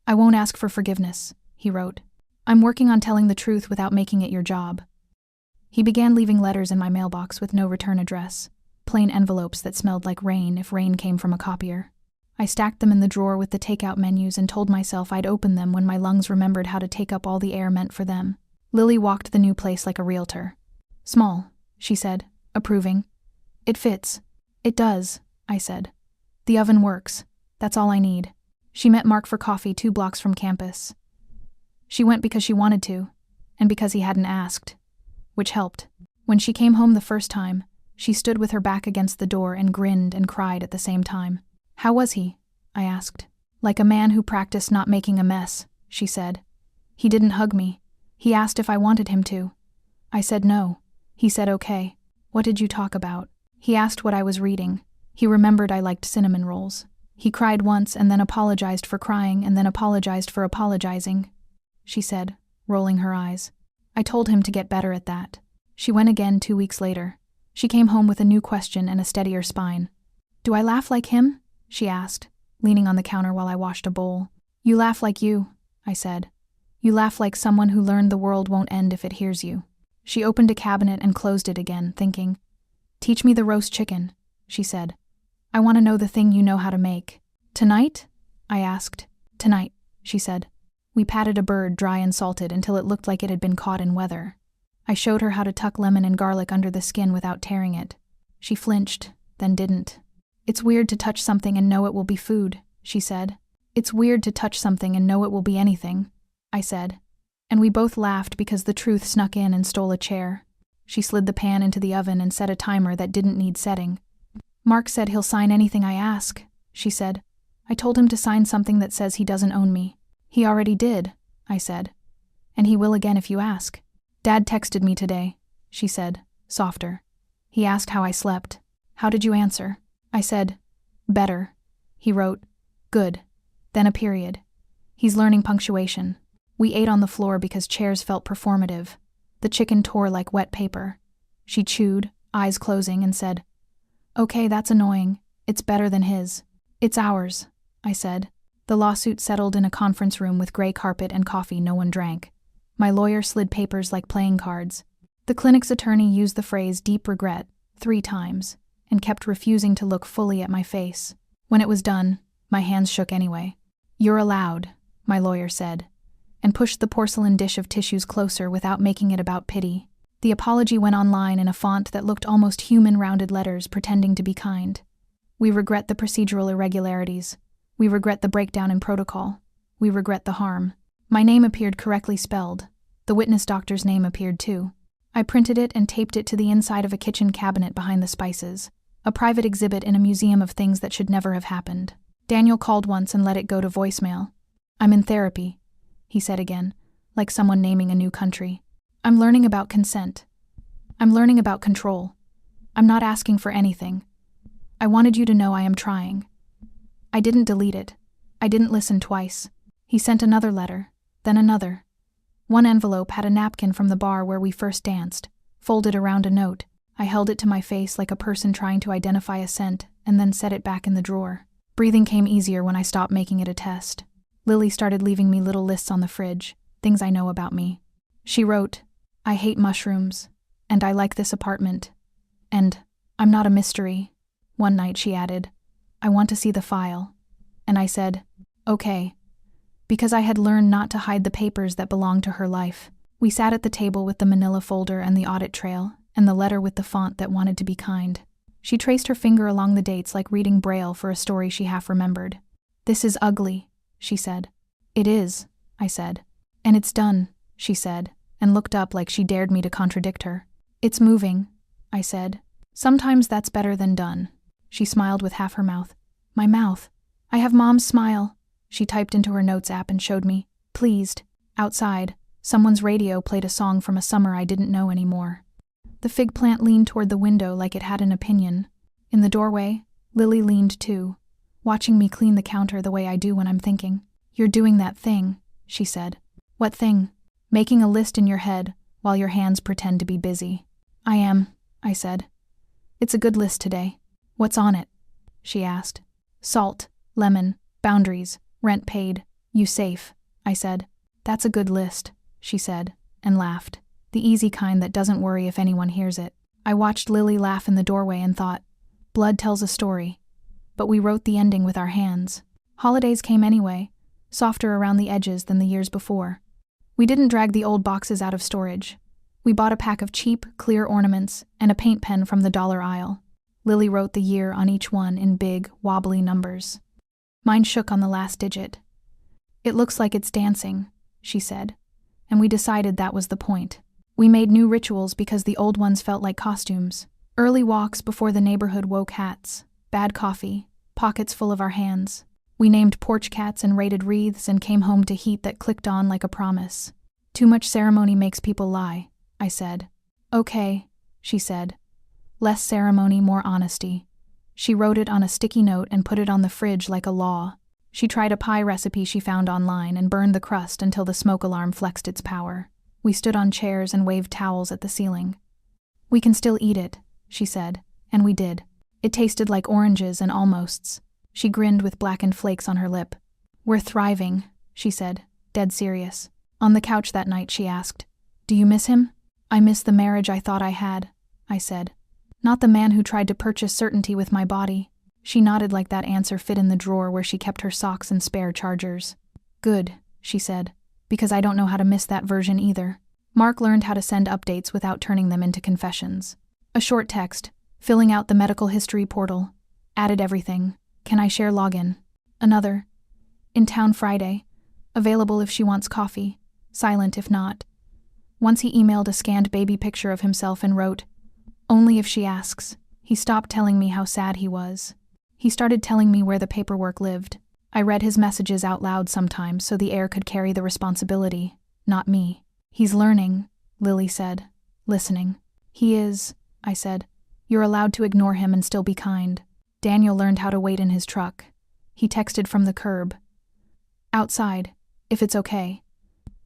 I won't ask for forgiveness, he wrote. I'm working on telling the truth without making it your job. He began leaving letters in my mailbox with no return address, plain envelopes that smelled like rain if rain came from a copier. I stacked them in the drawer with the takeout menus and told myself I'd open them when my lungs remembered how to take up all the air meant for them. Lily walked the new place like a realtor. Small, she said, approving. It fits. It does, I said. The oven works. That's all I need. She met Mark for coffee 2 blocks from campus. She went because she wanted to, and because he hadn't asked, which helped. When she came home the first time, she stood with her back against the door and grinned and cried at the same time. How was he? I asked. Like a man who practiced not making a mess, she said. He didn't hug me. He asked if I wanted him to. I said no. He said okay. What did you talk about? He asked what I was reading. He remembered I liked cinnamon rolls. He cried once and then apologized for crying and then apologized for apologizing, she said, rolling her eyes. I told him to get better at that. She went again 2 weeks later. She came home with a new question and a steadier spine. Do I laugh like him? She asked, leaning on the counter while I washed a bowl. You laugh like you, I said. You laugh like someone who learned the world won't end if it hears you. She opened a cabinet and closed it again, thinking, Teach me the roast chicken, she said. I want to know the thing you know how to make. Tonight? I asked. Tonight, she said. We patted a bird dry and salted until it looked like it had been caught in weather. I showed her how to tuck lemon and garlic under the skin without tearing it. She flinched, then didn't. It's weird to touch something and know it will be food, she said. It's weird to touch something and know it will be anything, I said. And we both laughed because the truth snuck in and stole a chair. She slid the pan into the oven and set a timer that didn't need setting. Mark said he'll sign anything I ask, she said. I told him to sign something that says he doesn't own me. He already did, I said. And he will again if you ask. Dad texted me today, she said, softer. He asked how I slept. How did you answer? I said, better. He wrote, good. Then a period. He's learning punctuation. We ate on the floor because chairs felt performative. The chicken tore like wet paper. She chewed, eyes closing, and said, okay, that's annoying. It's better than his. It's ours, I said. The lawsuit settled in a conference room with gray carpet and coffee no one drank. My lawyer slid papers like playing cards. The clinic's attorney used the phrase deep regret 3 times and kept refusing to look fully at my face. When it was done, my hands shook anyway. You're allowed, my lawyer said, and pushed the porcelain dish of tissues closer without making it about pity. The apology went online in a font that looked almost human, rounded letters pretending to be kind. We regret the procedural irregularities. We regret the breakdown in protocol. We regret the harm. My name appeared correctly spelled. The witness doctor's name appeared too. I printed it and taped it to the inside of a kitchen cabinet behind the spices, a private exhibit in a museum of things that should never have happened. Daniel called once and let it go to voicemail. I'm in therapy, he said again, like someone naming a new country. I'm learning about consent. I'm learning about control. I'm not asking for anything. I wanted you to know I am trying. I didn't delete it. I didn't listen twice. He sent another letter, then another. One envelope had a napkin from the bar where we first danced, folded around a note. I held it to my face like a person trying to identify a scent, and then set it back in the drawer. Breathing came easier when I stopped making it a test. Lily started leaving me little lists on the fridge, things I know about me. She wrote, I hate mushrooms, and I like this apartment, and I'm not a mystery. One night she added, I want to see the file. And I said, okay. Because I had learned not to hide the papers that belonged to her life. We sat at the table with the manila folder and the audit trail, and the letter with the font that wanted to be kind. She traced her finger along the dates like reading Braille for a story she half remembered. This is ugly, she said. It is, I said. And it's done, she said, and looked up like she dared me to contradict her. It's moving, I said. Sometimes that's better than done. She smiled with half her mouth. My mouth. I have Mom's smile. She typed into her notes app and showed me, pleased. Outside, someone's radio played a song from a summer I didn't know anymore. The fig plant leaned toward the window like it had an opinion. In the doorway, Lily leaned too, watching me clean the counter the way I do when I'm thinking. You're doing that thing, she said. What thing? Making a list in your head while your hands pretend to be busy. I am, I said. It's a good list today. What's on it? She asked. Salt, lemon, boundaries, rent paid, you safe, I said. That's a good list, she said, and laughed. The easy kind that doesn't worry if anyone hears it. I watched Lily laugh in the doorway and thought, blood tells a story. But we wrote the ending with our hands. Holidays came anyway, softer around the edges than the years before. We didn't drag the old boxes out of storage. We bought a pack of cheap, clear ornaments and a paint pen from the dollar aisle. Lily wrote the year on each one in big, wobbly numbers. Mine shook on the last digit. It looks like it's dancing, she said, and we decided that was the point. We made new rituals because the old ones felt like costumes. Early walks before the neighborhood woke hats, bad coffee, pockets full of our hands. We named porch cats and raided wreaths and came home to heat that clicked on like a promise. Too much ceremony makes people lie, I said. Okay, she said. Less ceremony, more honesty. She wrote it on a sticky note and put it on the fridge like a law. She tried a pie recipe she found online and burned the crust until the smoke alarm flexed its power. We stood on chairs and waved towels at the ceiling. We can still eat it, she said, and we did. It tasted like oranges and almosts. She grinned with blackened flakes on her lip. We're thriving, she said, dead serious. On the couch that night she asked, do you miss him? I miss the marriage I thought I had, I said. Not the man who tried to purchase certainty with my body. She nodded like that answer fit in the drawer where she kept her socks and spare chargers. Good, she said, because I don't know how to miss that version either. Mark learned how to send updates without turning them into confessions. A short text, filling out the medical history portal. Added everything. Can I share login? Another. In town Friday. Available if she wants coffee. Silent if not. Once he emailed a scanned baby picture of himself and wrote, only if she asks. He stopped telling me how sad he was. He started telling me where the paperwork lived. I read his messages out loud sometimes so the heir could carry the responsibility, not me. He's learning, Lily said, listening. He is, I said. You're allowed to ignore him and still be kind. Daniel learned how to wait in his truck. He texted from the curb. Outside, if it's okay.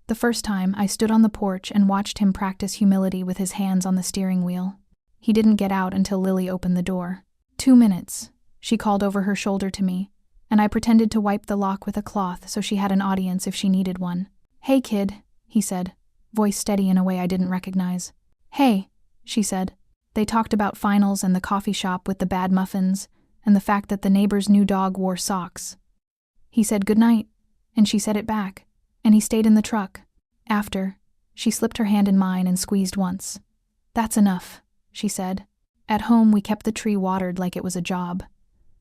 The first time, I stood on the porch and watched him practice humility with his hands on the steering wheel. He didn't get out until Lily opened the door. 2 minutes, she called over her shoulder to me, and I pretended to wipe the lock with a cloth so she had an audience if she needed one. Hey kid, he said, voice steady in a way I didn't recognize. Hey, she said. They talked about finals and the coffee shop with the bad muffins, and the fact that the neighbor's new dog wore socks. He said goodnight, and she said it back, and he stayed in the truck. After, she slipped her hand in mine and squeezed once. That's enough, she said. At home we kept the tree watered like it was a job.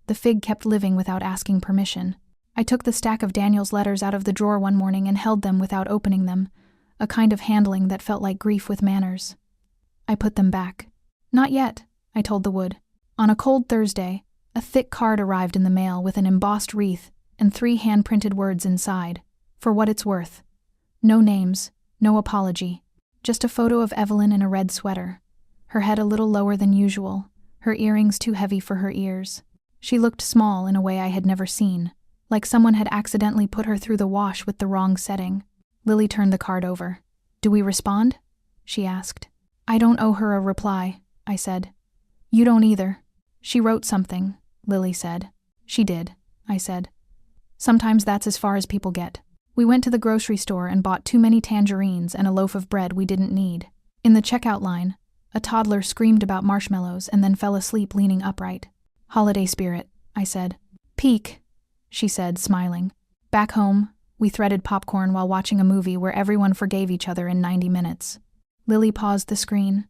The fig kept living without asking permission. I took the stack of Daniel's letters out of the drawer one morning and held them without opening them, a kind of handling that felt like grief with manners. I put them back. Not yet, I told the wood. On a cold Thursday, a thick card arrived in the mail with an embossed wreath and 3 hand-printed words inside, for what it's worth. No names, no apology, just a photo of Evelyn in a red sweater, her head a little lower than usual, her earrings too heavy for her ears. She looked small in a way I had never seen, like someone had accidentally put her through the wash with the wrong setting. Lily turned the card over. Do we respond? She asked. I don't owe her a reply, I said. You don't either. She wrote something, Lily said. She did, I said. Sometimes that's as far as people get. We went to the grocery store and bought too many tangerines and a loaf of bread we didn't need. In the checkout line, a toddler screamed about marshmallows and then fell asleep leaning upright. Holiday spirit, I said. Peak, she said, smiling. Back home, we threaded popcorn while watching a movie where everyone forgave each other in 90 minutes. Lily paused the screen.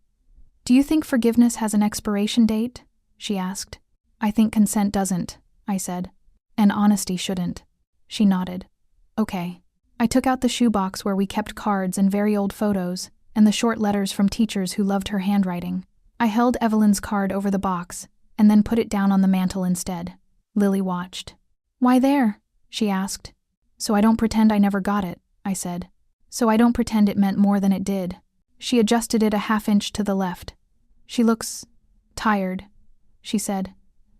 Do you think forgiveness has an expiration date? She asked. I think consent doesn't, I said. And honesty shouldn't. She nodded. Okay. I took out the shoebox where we kept cards and very old photos, and the short letters from teachers who loved her handwriting. I held Evelyn's card over the box, and then put it down on the mantel instead. Lily watched. Why there? She asked. So I don't pretend I never got it, I said. So I don't pretend it meant more than it did. She adjusted it a half-inch to the left. She looks tired, she said,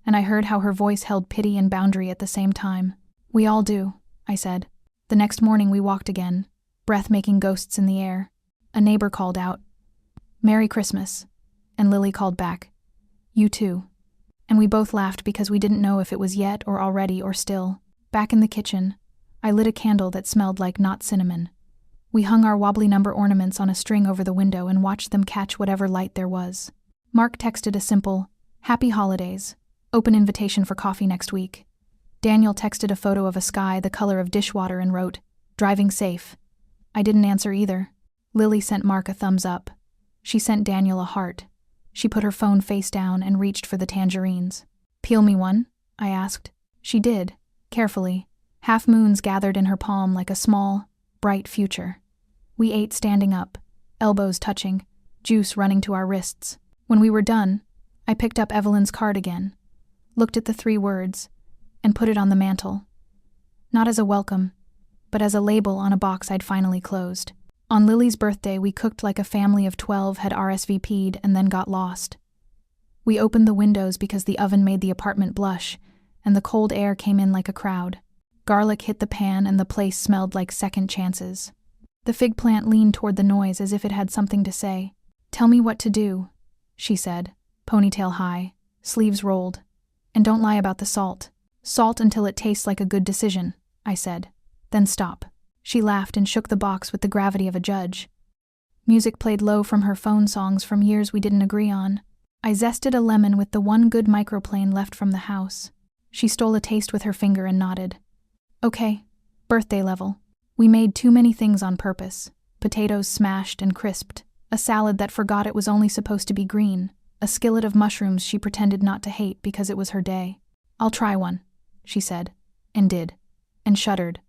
and I heard how her voice held pity and boundary at the same time. We all do, I said. The next morning we walked again, breath making ghosts in the air. A neighbor called out, Merry Christmas, and Lily called back, You too. And we both laughed because we didn't know if it was yet or already or still. Back in the kitchen, I lit a candle that smelled like not cinnamon. We hung our wobbly number ornaments on a string over the window and watched them catch whatever light there was. Mark texted a simple, Happy Holidays, open invitation for coffee next week. Daniel texted a photo of a sky the color of dishwater and wrote, Driving safe. I didn't answer either. Lily sent Mark a thumbs up. She sent Daniel a heart. She put her phone face down and reached for the tangerines. Peel me one? I asked. She did, carefully. Half moons gathered in her palm like a small, bright future. We ate standing up, elbows touching, juice running to our wrists. When we were done, I picked up Evelyn's card again, looked at the 3 words, and put it on the mantel. Not as a welcome, but as a label on a box I'd finally closed. On Lily's birthday, we cooked like a family of 12 had RSVP'd and then got lost. We opened the windows because the oven made the apartment blush, and the cold air came in like a crowd. Garlic hit the pan and the place smelled like second chances. The fig plant leaned toward the noise as if it had something to say. Tell me what to do, she said, ponytail high, sleeves rolled. And don't lie about the salt. Salt until it tastes like a good decision, I said. Then stop. She laughed and shook the box with the gravity of a judge. Music played low from her phone songs from years we didn't agree on. I zested a lemon with the one good microplane left from the house. She stole a taste with her finger and nodded. Okay, birthday level. We made too many things on purpose. Potatoes smashed and crisped, a salad that forgot it was only supposed to be green, a skillet of mushrooms she pretended not to hate because it was her day. I'll try one, she said, and did, and shuddered.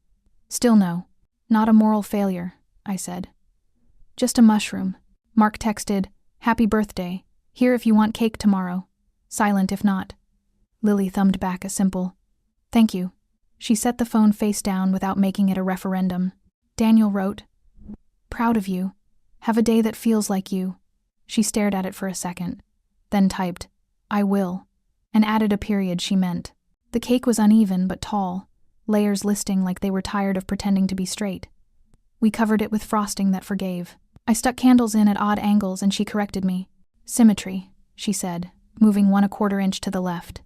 Still no. Not a moral failure, I said. Just a mushroom. Mark texted, Happy birthday. Here if you want cake tomorrow. Silent if not. Lily thumbed back a simple, Thank you. She set the phone face down without making it a referendum. Daniel wrote, Proud of you. Have a day that feels like you. She stared at it for a second, then typed, I will, and added a period she meant. The cake was uneven but tall, layers listing like they were tired of pretending to be straight. We covered it with frosting that forgave. I stuck candles in at odd angles and she corrected me. Symmetry, she said, moving 1/4 inch to the left.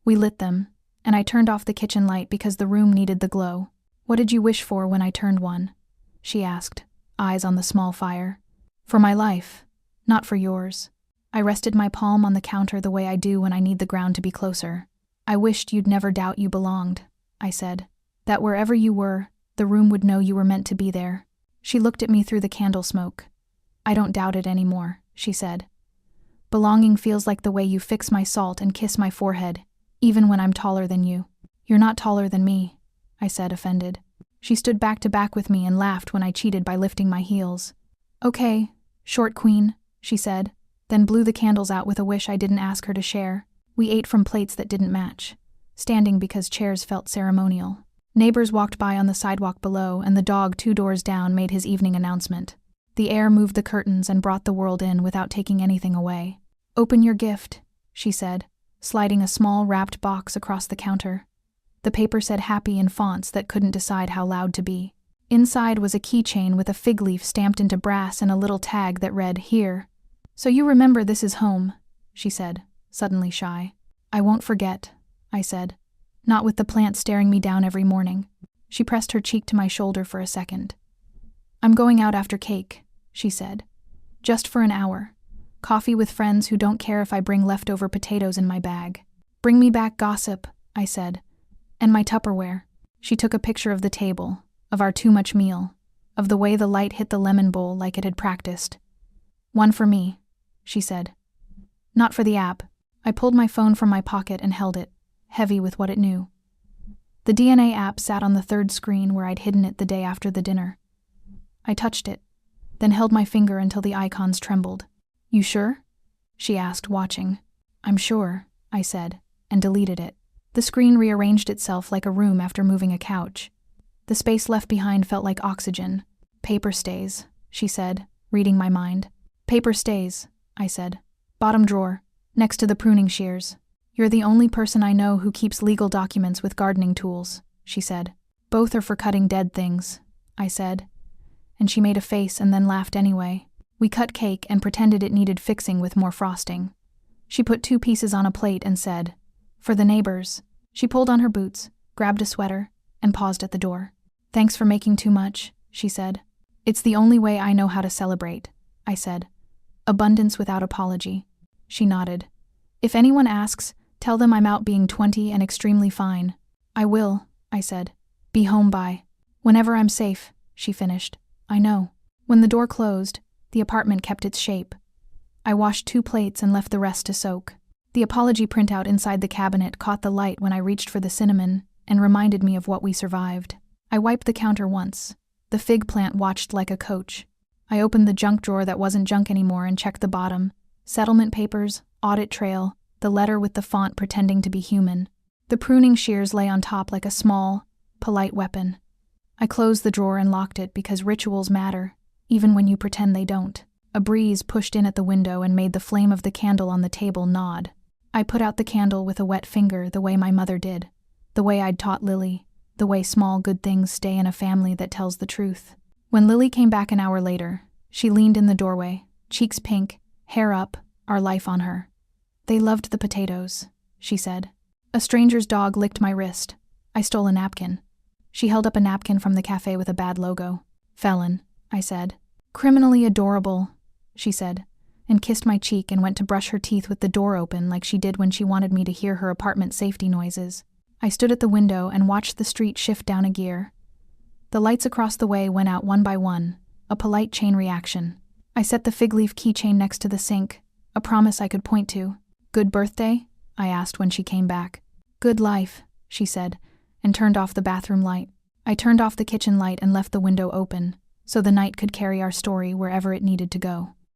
We lit them, and I turned off the kitchen light because the room needed the glow. What did you wish for when I turned one? She asked, eyes on the small fire. For my life, not for yours. I rested my palm on the counter the way I do when I need the ground to be closer. I wished you'd never doubt you belonged, I said. That wherever you were, the room would know you were meant to be there. She looked at me through the candle smoke. I don't doubt it anymore, she said. Belonging feels like the way you fix my salt and kiss my forehead, even when I'm taller than you. You're not taller than me, I said, offended. She stood back to back with me and laughed when I cheated by lifting my heels. Okay, short queen, she said, then blew the candles out with a wish I didn't ask her to share. We ate from plates that didn't match, standing because chairs felt ceremonial. Neighbors walked by on the sidewalk below, and the dog 2 doors down made his evening announcement. The air moved the curtains and brought the world in without taking anything away. Open your gift, she said, sliding a small wrapped box across the counter. The paper said happy in fonts that couldn't decide how loud to be. Inside was a keychain with a fig leaf stamped into brass and a little tag that read, Here. So you remember this is home, she said, suddenly shy. I won't forget, I said, not with the plant staring me down every morning. She pressed her cheek to my shoulder for a second. I'm going out after cake, she said. Just for an hour. Coffee with friends who don't care if I bring leftover potatoes in my bag. Bring me back gossip, I said. And my Tupperware. She took a picture of the table, of our too much meal, of the way the light hit the lemon bowl like it had practiced. One for me, she said. Not for the app. I pulled my phone from my pocket and held it, heavy with what it knew. The DNA app sat on the 3rd screen where I'd hidden it the day after the dinner. I touched it, then held my finger until the icons trembled. You sure? She asked, watching. I'm sure, I said, and deleted it. The screen rearranged itself like a room after moving a couch. The space left behind felt like oxygen. Paper stays, she said, reading my mind. Paper stays, I said. Bottom drawer, next to the pruning shears. You're the only person I know who keeps legal documents with gardening tools, she said. Both are for cutting dead things, I said. And she made a face and then laughed anyway. We cut cake and pretended it needed fixing with more frosting. She put 2 pieces on a plate and said, For the neighbors. She pulled on her boots, grabbed a sweater, and paused at the door. Thanks for making too much, she said. It's the only way I know how to celebrate, I said. Abundance without apology. She nodded. If anyone asks, tell them I'm out being 20 and extremely fine. I will, I said. Be home by. Whenever I'm safe, she finished. I know. When the door closed, the apartment kept its shape. I washed 2 plates and left the rest to soak. The apology printout inside the cabinet caught the light when I reached for the cinnamon and reminded me of what we survived. I wiped the counter once. The fig plant watched like a coach. I opened the junk drawer that wasn't junk anymore and checked the bottom. Settlement papers, audit trail, the letter with the font pretending to be human. The pruning shears lay on top like a small, polite weapon. I closed the drawer and locked it because rituals matter, even when you pretend they don't. A breeze pushed in at the window and made the flame of the candle on the table nod. I put out the candle with a wet finger the way my mother did, the way I'd taught Lily, the way small good things stay in a family that tells the truth. When Lily came back an hour later, she leaned in the doorway, cheeks pink, hair up, our life on her. They loved the potatoes, she said. A stranger's dog licked my wrist. I stole a napkin. She held up a napkin from the cafe with a bad logo. Felon, I said. Criminally adorable, she said, and kissed my cheek and went to brush her teeth with the door open like she did when she wanted me to hear her apartment safety noises. I stood at the window and watched the street shift down a gear. The lights across the way went out one by one, a polite chain reaction. I set the fig leaf keychain next to the sink, a promise I could point to. "Good birthday?" I asked when she came back. "Good life," she said, and turned off the bathroom light. I turned off the kitchen light and left the window open, so the night could carry our story wherever it needed to go.